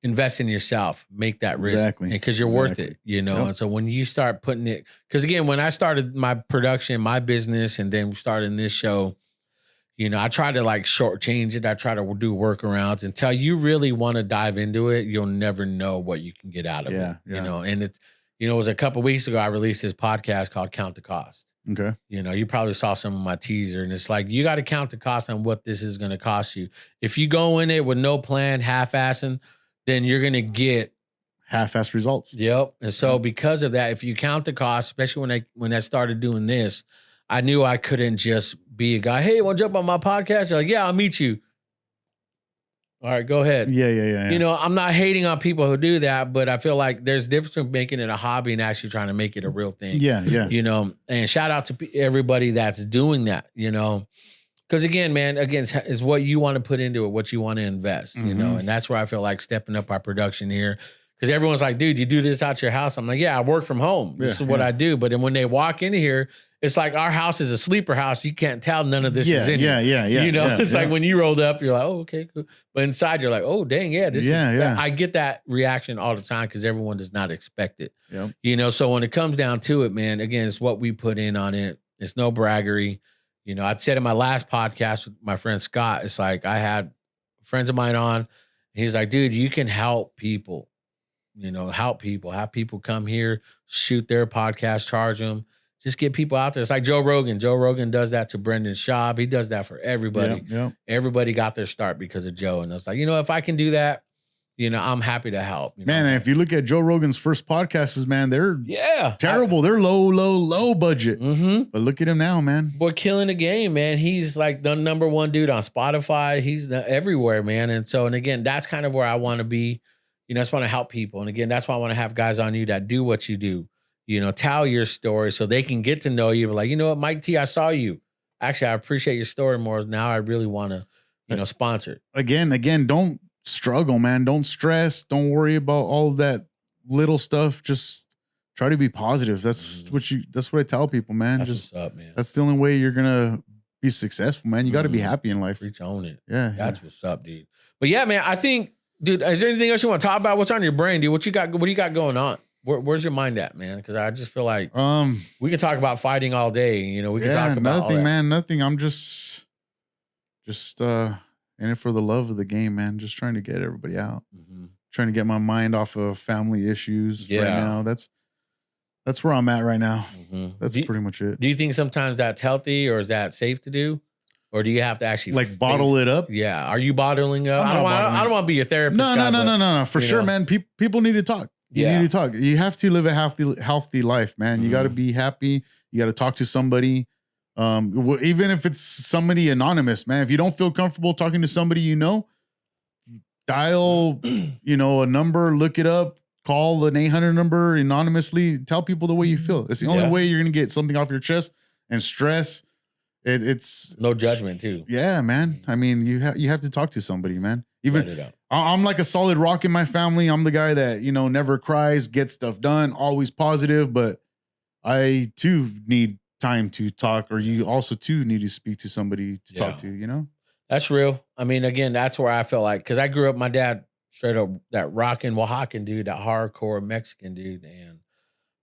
invest in yourself, make that risk. Exactly. Because you're worth it, Yep. And so when you start putting it, because again, when I started my production, my business, and then starting this show, I try to shortchange it. I try to do workarounds until you really want to dive into it. You'll never know what you can get out of it. Yeah. And it's, it was a couple of weeks ago, I released this podcast called Count the Cost. Okay. You probably saw some of my teaser, and it's like, you got to count the cost on what this is going to cost you. If you go in it with no plan, half-assing, then you're going to get half-assed results. Yep. And so because of that, if you count the cost, especially when I started doing this, I knew I couldn't just be a guy, hey, want to jump on my podcast? You're like, yeah, I'll meet you. All right, go ahead. Yeah. I'm not hating on people who do that, but I feel like there's a difference between making it a hobby and actually trying to make it a real thing. Yeah. And shout out to everybody that's doing that, Because again, is what you want to put into it, what you want to invest, and that's where I feel like stepping up our production here. Because everyone's like, dude, you do this out your house? I'm like, yeah, I work from home. This is what I do. But then when they walk in here, it's like our house is a sleeper house. You can't tell none of this is in here. Yeah. It's like when you rolled up, you're like, oh, okay, cool. But inside, you're like, oh, dang, yeah, this is. I get that reaction all the time because everyone does not expect it. Yep. So when it comes down to it, man, again, it's what we put in on it. It's no braggery. I'd said in my last podcast with my friend Scott, it's like I had friends of mine on. He's like, dude, you can help people, help people, have people come here, shoot their podcast, charge them, just get people out there. It's like Joe Rogan. Joe Rogan does that to Brendan Schaub. He does that for everybody. Yeah. Everybody got their start because of Joe. And it's like, if I can do that, I'm happy to help. Man, and if you look at Joe Rogan's first podcasts, man, they're terrible. They're low budget. Mm-hmm. But look at him now, man. Boy, killing the game, man. He's like the number one dude on Spotify. He's everywhere, man. And again, that's kind of where I want to be. I just want to help people. And again, that's why I want to have guys on you that do what you do. Tell your story so they can get to know you. Like, you know what, Mike T, I saw you. Actually, I appreciate your story more. Now I really want to, sponsor. Again, don't struggle, man. Don't stress. Don't worry about all of that little stuff. Just try to be positive. That's what I tell people, man. That's just what's up, man. That's the only way you're gonna be successful, man. You got to be happy in life. Reach on it. Yeah. That's what's up, dude. But yeah, man, I think, dude, is there anything else you want to talk about? What's on your brain, dude? What do you got going on? Where's your mind at, man? Because I just feel like we can talk about fighting all day. We can talk about nothing, man. Nothing. I'm just in it for the love of the game, man. Just trying to get everybody out. Mm-hmm. Trying to get my mind off of family issues right now. That's where I'm at right now. Mm-hmm. That's pretty much it. Do you think sometimes that's healthy or is that safe to do? Or do you have to actually bottle it up? Yeah. Are you bottling up? I don't want to be your therapist. No. For sure, man. People need to talk. You need to talk. You have to live a healthy life, man. You got to be happy. You got to talk to somebody. Even if it's somebody anonymous, man. If you don't feel comfortable talking to somebody, dial, a number, look it up, call an 800 number anonymously. Tell people the way you feel. It's the only way you're gonna get something off your chest and stress. It's no judgment too. Yeah, man. I mean, you have to talk to somebody, man. Even I'm like a solid rock in my family. I'm the guy that never cries, gets stuff done, always positive. But I too need time to talk, or you also too need to speak to somebody to talk to. That's real. I mean, again, that's where I felt like, because I grew up, my dad straight up that rockin' Oaxacan dude, that hardcore Mexican dude, and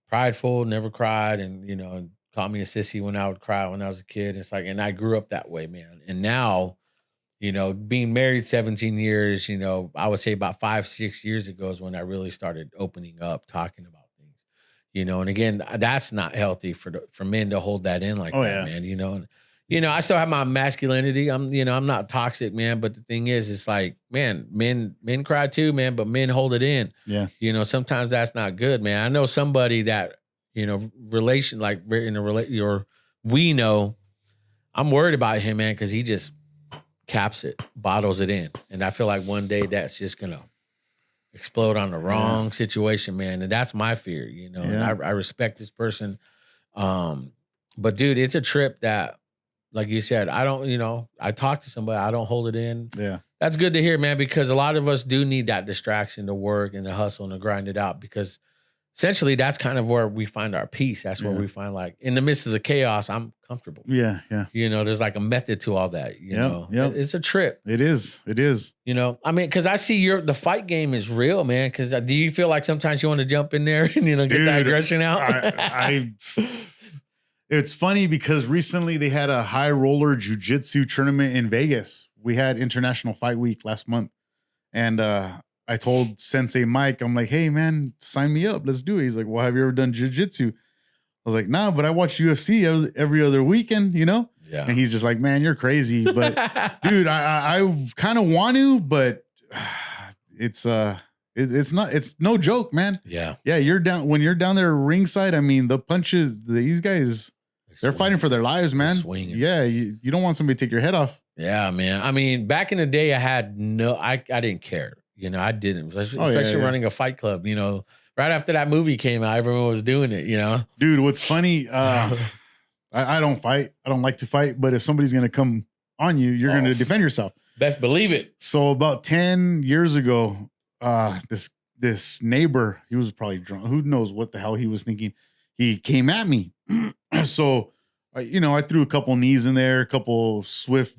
prideful, never cried, and called me a sissy when I would cry when I was a kid. It's like, and I grew up that way, man. And now, being married 17 years, I would say about 5-6 years ago is when I really started opening up, talking about things, and again, that's not healthy for men to hold that in like that, man, and, I still have my masculinity. I'm not toxic, man. But the thing is, it's like, man, men cry too, man, but men hold it in. Yeah. Sometimes that's not good, man. I know somebody that, we know, I'm worried about him, man, because he just caps it, bottles it in. And I feel like one day that's just going to explode on the wrong situation, man. And that's my fear, and I respect this person. But dude, it's a trip that, like you said, I don't, I talk to somebody, I don't hold it in. Yeah. That's good to hear, man, because a lot of us do need that distraction to work and to hustle and to grind it out, because essentially that's kind of where we find our peace. That's where we find, like, in the midst of the chaos, I'm comfortable. Yeah. There's like a method to all that, Yeah. It's a trip. It is. I mean, because I see the fight game is real, man, because do you feel like sometimes you want to jump in there and, get that aggression out? It's funny because recently they had a high roller jiu-jitsu tournament in Vegas. We had International Fight Week last month. And I told Sensei Mike, I'm like, hey, man, sign me up. Let's do it. He's like, well, have you ever done jiu-jitsu? I was like, nah, but I watch UFC every other weekend, Yeah. And he's just like, man, you're crazy. But dude, I kind of want to, but it's no joke, man. Yeah. Yeah, when you're down there ringside, I mean, the punches, these guys, they're fighting for their lives, man. Swinging. Yeah, you don't want somebody to take your head off. Yeah, man. I mean, back in the day, I didn't care. I didn't, especially running a fight club. Right after that movie came out, everyone was doing it. Dude, what's funny? I don't fight. I don't like to fight. But if somebody's gonna come on you, you're gonna defend yourself. Best believe it. So about 10 years ago, this neighbor, he was probably drunk. Who knows what the hell he was thinking? He came at me. So, I threw a couple knees in there, a couple swift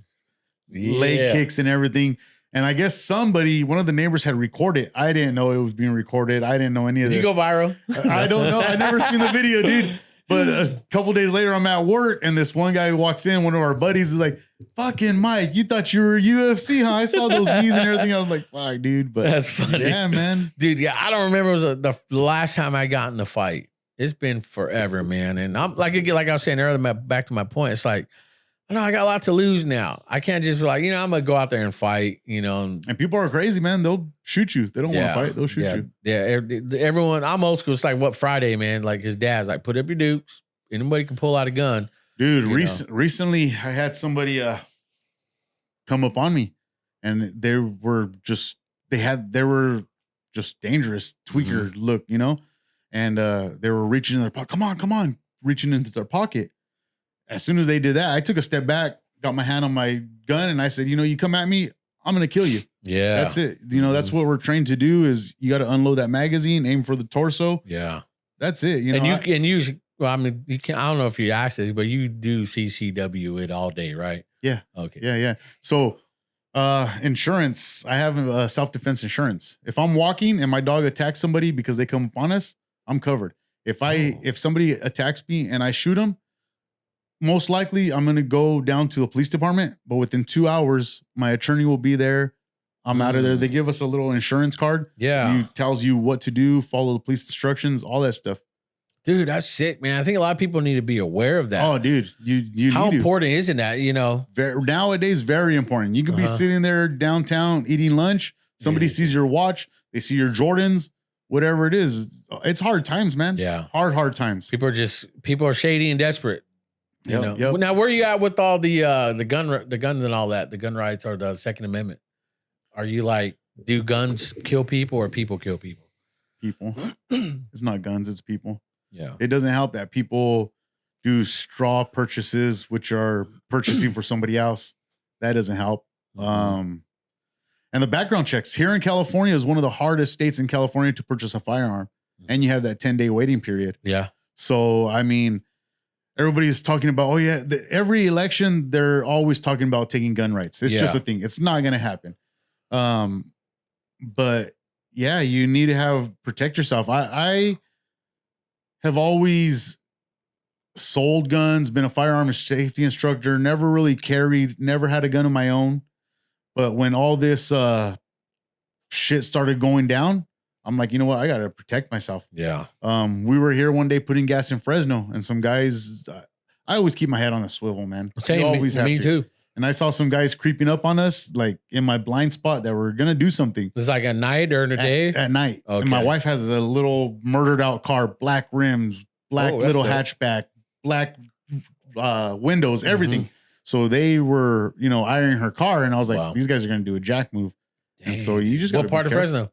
leg kicks and everything. And I guess one of the neighbors had recorded. I didn't know it was being recorded. I didn't know any of this. Did you go viral? I don't know. I never seen the video, dude. But a couple days later, I'm at work, and this one guy who walks in, one of our buddies, is like, fucking Mike, you thought you were UFC, huh? I saw those knees and everything. I was like, fuck, dude. But that's funny. Yeah, man. Dude, yeah, I don't remember. It was the last time I got in the fight. It's been forever, man. And I'm like I was saying earlier, back to my point. It's like, I know I got a lot to lose now. I can't just be like, I'm gonna go out there and fight, And people are crazy, man. They'll shoot you. They don't want to fight. They'll shoot you. Yeah. Everyone, I'm old school. It's like what Friday, man. Like his dad's like, put up your dukes. Anybody can pull out a gun. Dude, recently I had somebody come up on me, and they were just dangerous, tweaker look, and they were reaching in their pocket. Come on, reaching into their pocket. As soon as they did that, I took a step back, got my hand on my gun, and I said, you come at me, I'm gonna kill you. Yeah, that's it. That's what we're trained to do. Is you got to unload that magazine, aim for the torso. Yeah, that's it. Well, I mean, you can. I don't know if you asked it, but you do CCW it all day, right? Yeah. Okay. Yeah. So, insurance. I have self-defense insurance. If I'm walking and my dog attacks somebody because they come upon us, I'm covered. If somebody attacks me and I shoot them, most likely I'm going to go down to the police department. But within 2 hours, my attorney will be there. I'm out of there. They give us a little insurance card. Yeah. It tells you what to do, follow the police instructions, all that stuff. Dude, that's sick, man. I think a lot of people need to be aware of that. Oh, dude, you how important isn't that? Nowadays, very important. You could be sitting there downtown eating lunch. Somebody sees your watch. They see your Jordans. Whatever it is, it's hard times, man. Yeah, hard times. People are shady and desperate. Yep. Now, where are you at with all the guns and all that? The gun rights or the Second Amendment? Are you like, do guns kill people or people kill people? People. It's not guns. It's people. Yeah. It doesn't help that people do straw purchases, which are purchasing for somebody else. That doesn't help. And the background checks here in California is one of the hardest states in California to purchase a firearm. And you have that 10-day waiting period. Yeah. So, I mean, everybody's talking about, every election, they're always talking about taking gun rights. It's just a thing. It's not going to happen. But yeah, you need to protect yourself. I have always sold guns, been a firearm safety instructor, never really carried, never had a gun of my own. But when all this shit started going down, I'm like, you know what? I got to protect myself. Yeah. We were here one day putting gas in Fresno, and some guys, I always keep my head on a swivel, man. Same, always me too. And I saw some guys creeping up on us, like in my blind spot, that were going to do something. It's like at night or in the day? At night. Okay. And my wife has a little murdered out car, black rims, black little hatchback, black windows, everything. So they were, ironing her car. And I was like, these guys are going to do a jack move. Dang. And so you just got to What part of Fresno?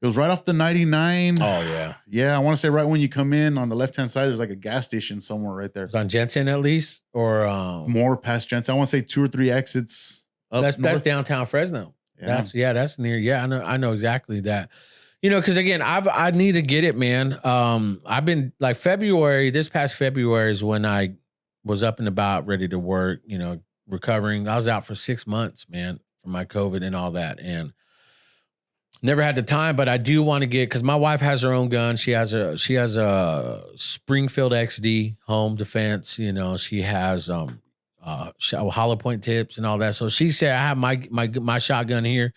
It was right off the 99. Oh, yeah. Yeah, I want to say right when you come in on the left-hand side, there's like a gas station somewhere right there. It's on Jensen at least? Or more past Jensen. I want to say 2 or 3 exits up that's downtown Fresno. Yeah. That's near. Yeah, I know exactly that. Because again, I need to get it, man. I've been like this past February is when I was up and about, ready to work, recovering. I was out for 6 months, man, from my COVID and all that. And never had the time, but I do want to get, because my wife has her own gun. She has a Springfield XD home defense. She has hollow point tips and all that. So she said I have my shotgun here,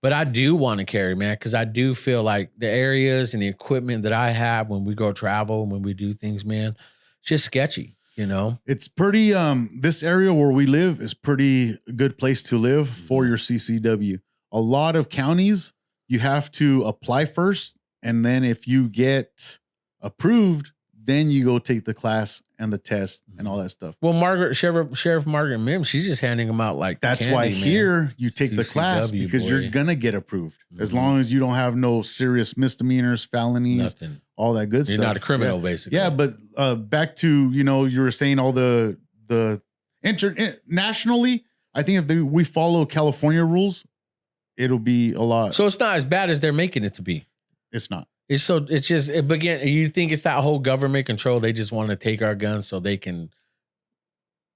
but I do want to carry, man, because I do feel like the areas and the equipment that I have when we go travel, when we do things, man, it's just sketchy. It's pretty. This area where we live is pretty good place to live for your CCW. A lot of counties, you have to apply first, and then if you get approved, then you go take the class and the test and all that stuff. Well, Sheriff Margaret Mims, she's just handing them out like that's candy, why man. Here you take the class because you're gonna get approved as long as you don't have no serious misdemeanors, felonies, all that good stuff. You're not a criminal, basically. Yeah, but back to you were saying all the nationally, I think if we follow California rules, it'll be a lot. So it's not as bad as they're making it to be. It's not. It's just, again, you think it's that whole government control. They just want to take our guns so they can,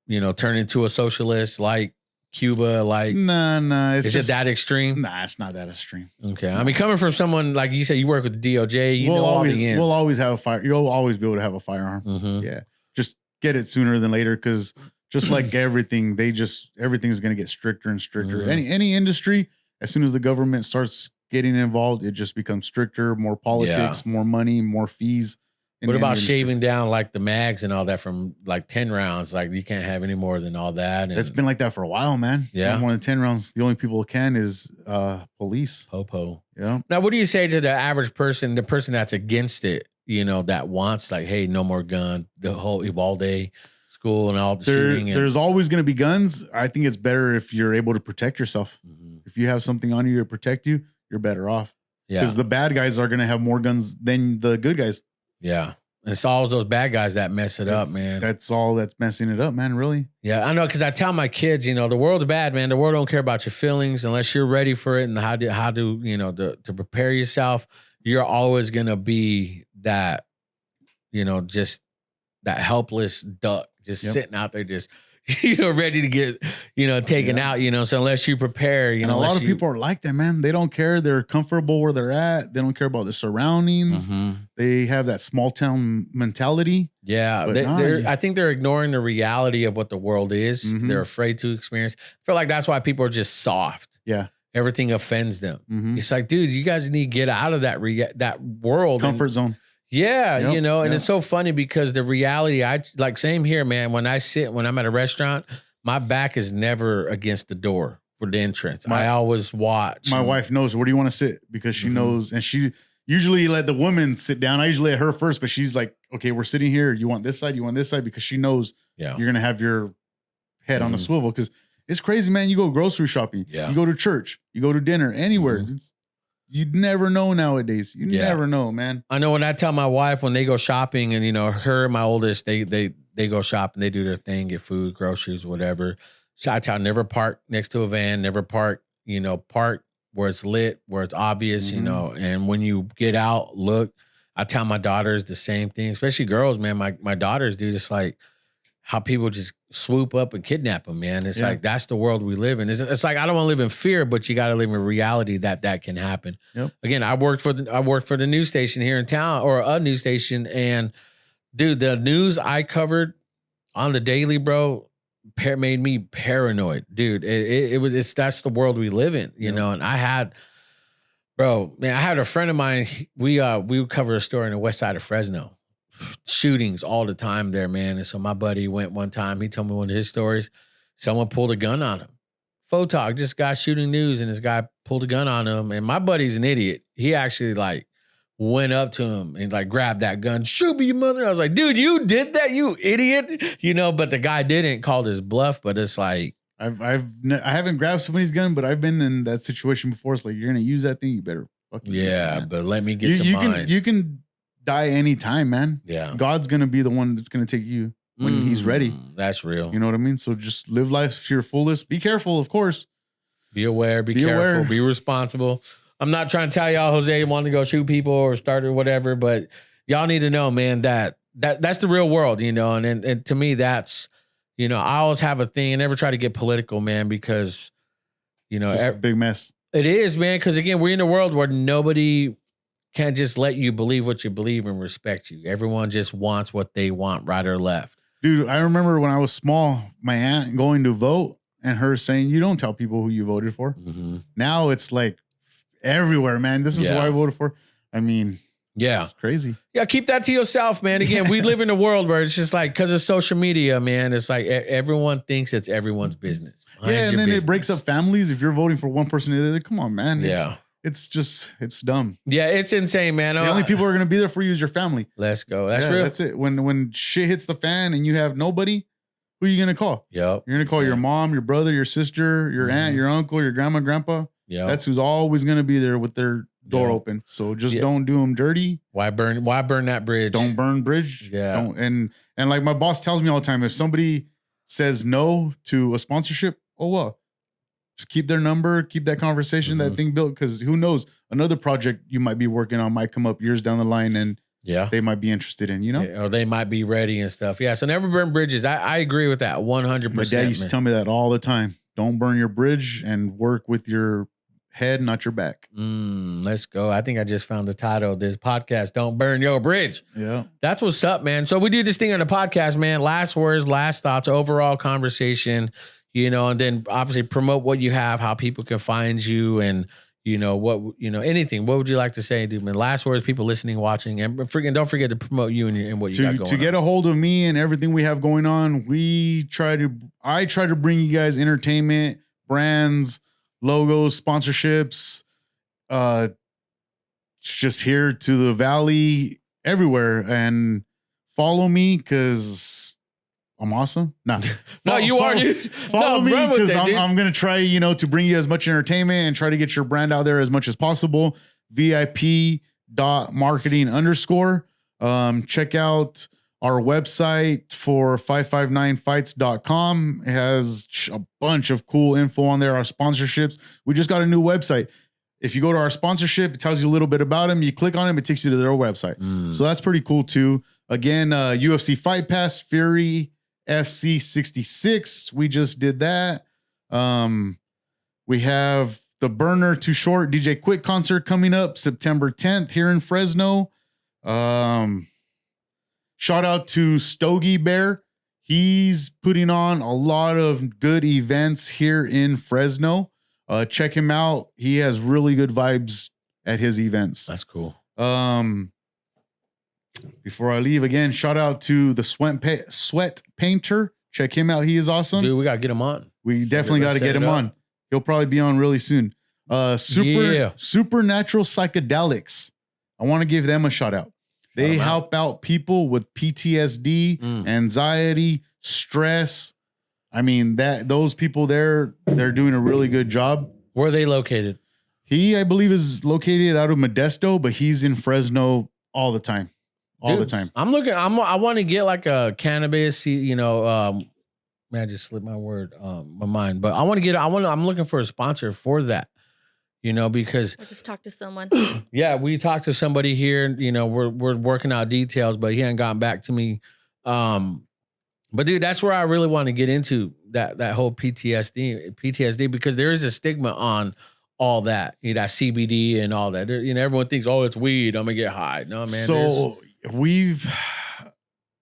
turn into a socialist like Cuba. Like, nah. Is it that extreme? Nah, it's not that extreme. Okay. I mean, coming from someone, like you said, you work with the DOJ, know all the ends. We'll always have a fire. You'll always be able to have a firearm. Yeah. Just get it sooner than later. Cause just like everything, everything's going to get stricter and stricter. Any industry, as soon as the government starts getting involved, it just becomes stricter, more politics, more money, more fees. What about shaving down like the mags and all that from like 10 rounds? Like you can't have any more than all that. And it's been like that for a while, man. Yeah. More than 10 rounds. The only people who can is police. Popo. Yeah. Now, what do you say to the average person, the person that's against it, you know, that wants like, hey, no more gun, the whole Uvalde school and all the shooting. There's always going to be guns. I think it's better if you're able to protect yourself. Mm-hmm. If you have something on you to protect you, you're better off. Yeah. Because the bad guys are going to have more guns than the good guys. Yeah. It's all those bad guys that mess it up, man. That's all that's messing it up, man, really. Yeah, I know, because I tell my kids, you know, the world's bad, man. The world don't care about your feelings unless you're ready for it and how to you know, to prepare yourself. You're always going to be that, you know, just that helpless duck just sitting out there just, you know, ready to get, you know, taken out, you know. So unless you prepare, you know. And a lot of people are like that, man. They don't care. They're comfortable where they're at. They don't care about the surroundings. Mm-hmm. They have that small town mentality. Yeah. I think they're ignoring the reality of what the world is. Mm-hmm. They're afraid to experience. I feel like that's why people are just soft. Yeah. Everything offends them. Mm-hmm. It's like, dude, you guys need to get out of that world. Comfort zone. Yeah, you know, and it's so funny because the reality, like same here, man. When I'm at a restaurant, my back is never against the door for the entrance. I always watch. My wife knows, where do you want to sit? Because she knows, and she usually let the woman sit down. I usually let her first, but she's like, okay, we're sitting here. You want this side? You want this side? Because she knows you're going to have your head on a swivel. Because it's crazy, man. You go grocery shopping. Yeah. You go to church. You go to dinner. Anywhere. You'd never know nowadays. You never know, man. I know when I tell my wife when they go shopping and, you know, her and my oldest, they go shopping, they do their thing, get food, groceries, whatever. So I tell them, never park next to a van, never park, you know, park where it's lit, where it's obvious, you know, and when you get out, look. I tell my daughters the same thing, especially girls, man. My daughters do this, like how people just swoop up and kidnap them, man. It's like, that's the world we live in. It's like, I don't want to live in fear, but you got to live in reality that can happen. Yep. Again, I worked for the news station here in town, or a news station. And dude, the news I covered on the daily, bro, made me paranoid, dude. That's the world we live in, you know? And I had a friend of mine, we would cover a story in the west side of Fresno. Shootings all the time there, man. And so my buddy went one time. He told me one of his stories. Someone pulled a gun on him. Photog, just got shooting news, and this guy pulled a gun on him. And my buddy's an idiot. He actually like went up to him and like grabbed that gun. Shoot me, your mother. I was like, dude, you did that, you idiot. You know, but the guy didn't, called his bluff. But it's like, I haven't grabbed somebody's gun, but I've been in that situation before. It's like, you're gonna use that thing, you better fucking use it, but let me get to mine. You can die anytime, man. Yeah. God's going to be the one that's going to take you when he's ready. That's real. You know what I mean? So just live life to your fullest. Be careful, of course. Be aware, be careful, be responsible. I'm not trying to tell y'all Jose wanted to go shoot people or start or whatever, but y'all need to know, man, that's the real world, you know? And to me, that's, you know, I always have a thing. I never try to get political, man, because, you know, it's a big mess. It is, man. Because again, we're in a world where nobody can't just let you believe what you believe and respect you. Everyone just wants what they want, right or left. Dude, I remember when I was small, my aunt going to vote and her saying, you don't tell people who you voted for. Mm-hmm. Now it's like everywhere, man. This is who I voted for. I mean, it's crazy. Yeah, keep that to yourself, man. Again, we live in a world where it's just like, because of social media, man, it's like everyone thinks it's everyone's business. And then it breaks up families. If you're voting for one person or the other, come on, man. It's dumb. Yeah, it's insane, man. The only people who are going to be there for you is your family. Let's go. That's real. That's it. When shit hits the fan and you have nobody, who are you going to call? Yep. You're going to call your mom, your brother, your sister, your aunt, your uncle, your grandma, grandpa. Yeah. That's who's always going to be there with their door open. So just don't do them dirty. Why burn that bridge? Don't burn bridge. Yeah. Don't. And like my boss tells me all the time, if somebody says no to a sponsorship, oh well. Just keep their number, keep that conversation, that thing built, because who knows, another project you might be working on might come up years down the line and they might be interested in, you know? Or they might be ready and stuff. Yeah, so never burn bridges. I agree with that 100%. My dad used to tell me that all the time. Don't burn your bridge and work with your head, not your back. Let's go. I think I just found the title of this podcast, Don't Burn Your Bridge. Yeah. That's what's up, man. So we do this thing on the podcast, man. Last words, last thoughts, overall conversation. You know, and then obviously promote what you have, how people can find you, and, anything. What would you like to say, dude? Man, last words, people listening, watching, and don't forget to promote you and what you got going on. To get a hold of me and everything we have going on, I try to bring you guys entertainment, brands, logos, sponsorships, just here to the Valley, everywhere, and follow me because I'm awesome. No, you are, dude. Follow me because I'm going to try, to bring you as much entertainment and try to get your brand out there as much as possible. VIP.marketing_. Check out our website for 559fights.com. It has a bunch of cool info on there. Our sponsorships. We just got a new website. If you go to our sponsorship, it tells you a little bit about them. You click on them, it takes you to their website. So that's pretty cool too. Again, UFC Fight Pass, Fury FC 66. We just did that. We have the Burner Too Short DJ Quick concert coming up September 10th here in Fresno. Shout out to Stogie Bear. He's putting on a lot of good events here in Fresno. Check him out. He has really good vibes at his events. That's cool. Before I leave, again, shout out to the Sweat Painter. Check him out. He is awesome. Dude, we got to get him on. We definitely got to get him on. He'll probably be on really soon. Supernatural Psychedelics. I want to give them a shout out. They help out people with PTSD, anxiety, stress. I mean, those people they're doing a really good job. Where are they located? He, I believe, is located out of Modesto, but he's in Fresno all the time. The time. I want to get like a cannabis, man, I just slipped my mind. But I'm looking for a sponsor for that. Because I just talked to someone. Yeah, we talked to somebody here. We're working out details, but he hadn't gotten back to me. But dude, that's where I really want to get into that whole PTSD because there is a stigma on all that, that CBD and all that. Everyone thinks, oh, it's weed, I'm gonna get high. No, man. So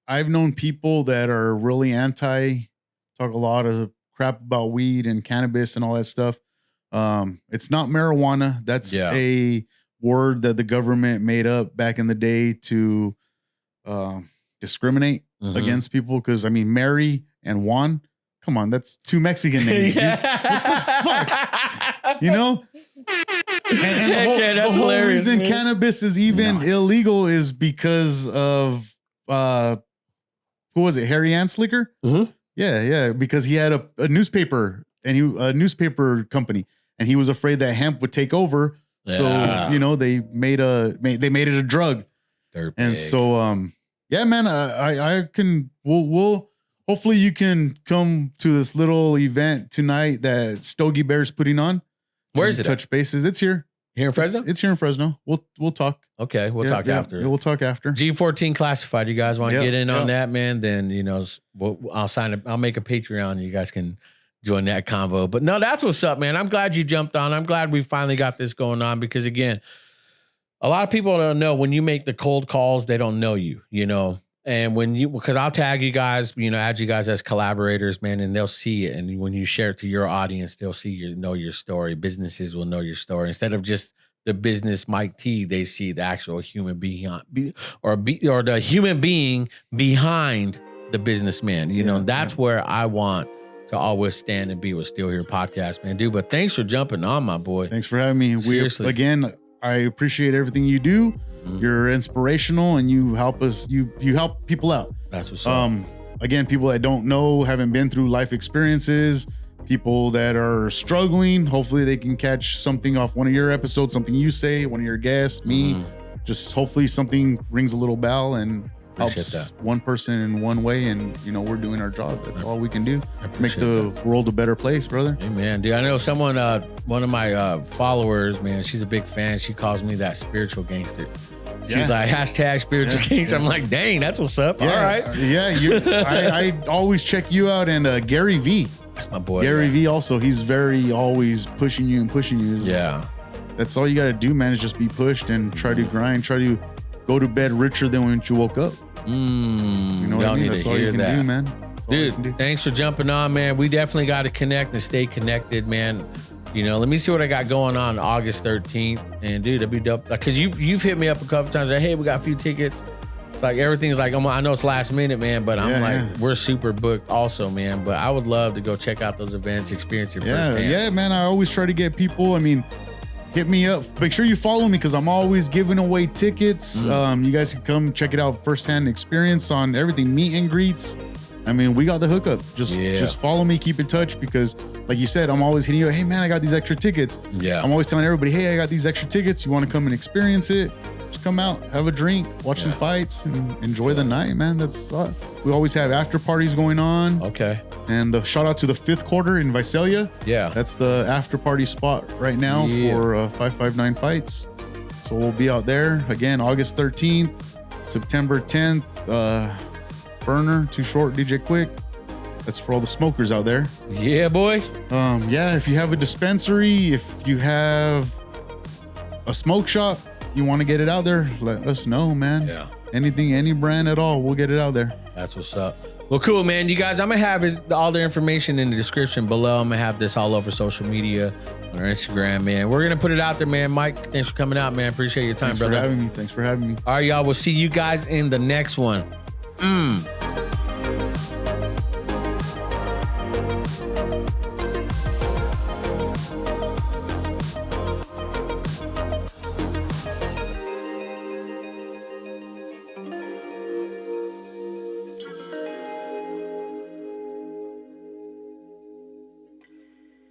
I've known people that are really talk a lot of crap about weed and cannabis and all that stuff. It's not marijuana. That's a word that the government made up back in the day to discriminate against people. Because I mean, Mary and Juan, come on, that's two Mexican names. Dude. What the fuck? And the whole reason man. Cannabis is even illegal is because of who was it? Harry Anslicker? Mm-hmm. Yeah, because he had a newspaper a newspaper company, and he was afraid that hemp would take over. Yeah. So they made it a drug. And so yeah, man, I can we'll hopefully you can come to this little event tonight that Stogie Bear's putting on. Where is it? Touch bases. It's here. Here in Fresno? It's here in Fresno. We'll talk. Okay, we'll talk after. We'll talk after. G14 Classified. You guys want to get in on that, man? Then I'll sign up. I'll make a Patreon. You guys can join that convo. But no, that's what's up, man. I'm glad you jumped on. I'm glad we finally got this going on because again, a lot of people don't know when you make the cold calls, they don't know you, And because I'll tag you guys, add you guys as collaborators, man, and they'll see it. And when you share it to your audience, they'll know your story. Businesses will know your story. Instead of just the business Mike T, they see the actual human being or the human being behind the businessman. That's where I want to always stand and be with Still Here Podcast, man, dude. But thanks for jumping on, my boy. Thanks for having me. Seriously. Again, I appreciate everything you do. You're inspirational and you help us. You help people out. That's what's up. Again, people that don't know, haven't been through life experiences, people that are struggling. Hopefully they can catch something off one of your episodes, something you say, one of your guests, me. Just hopefully something rings a little bell and helps one person in one way. And we're doing our job. That's all we can do. Make the world a better place, brother. Hey, man, dude. I know someone, one of my followers, man, she's a big fan. She calls me that spiritual gangster. She's like, hashtag spiritual gangster. I'm like, dang, that's what's up. Yeah, all right. Yeah, I always check you out. And Gary V. That's my boy. Gary V also, he's very always pushing you. Yeah. That's all you got to do, man, is just be pushed and try to grind, try to go to bed richer than when you woke up. You know what I mean? That's all you can do, man. Dude, thanks for jumping on, man. We definitely got to connect and stay connected, man. You know, let me see what I got going on August 13th. And dude, that'd be dope. Cause you've hit me up a couple times like, hey, we got a few tickets. It's like everything's like, I know it's last minute, man, but I'm like, we're super booked also, man. But I would love to go check out those events, experience it firsthand. Yeah, man. I always try to get people. I mean, hit me up. Make sure you follow me because I'm always giving away tickets. You guys can come check it out firsthand experience on everything, meet and greets. I mean, we got the hookup. Just follow me, keep in touch because, like you said, I'm always hitting you. Hey, man, I got these extra tickets. Yeah. I'm always telling everybody, hey, I got these extra tickets. You want to come and experience it? Just come out, have a drink, watch some fights, and enjoy the night, man. That's we always have after parties going on. Okay. And the shout out to the 5th quarter in Visalia. Yeah. That's the after party spot right now for 559 fights. So we'll be out there again, August 13th, September 10th. Burner, Too Short, DJ Quick. That's for all the smokers out there. Yeah, boy. If you have a dispensary, if you have a smoke shop, you want to get it out there, let us know, man. Yeah. Anything, any brand at all, we'll get it out there. That's what's up. Well, cool, man. You guys, I'm going to have all the information in the description below. I'm going to have this all over social media, on our Instagram, man. We're going to put it out there, man. Mike, thanks for coming out, man. Appreciate your time, brother. Thanks for having me. All right, y'all. We'll see you guys in the next one.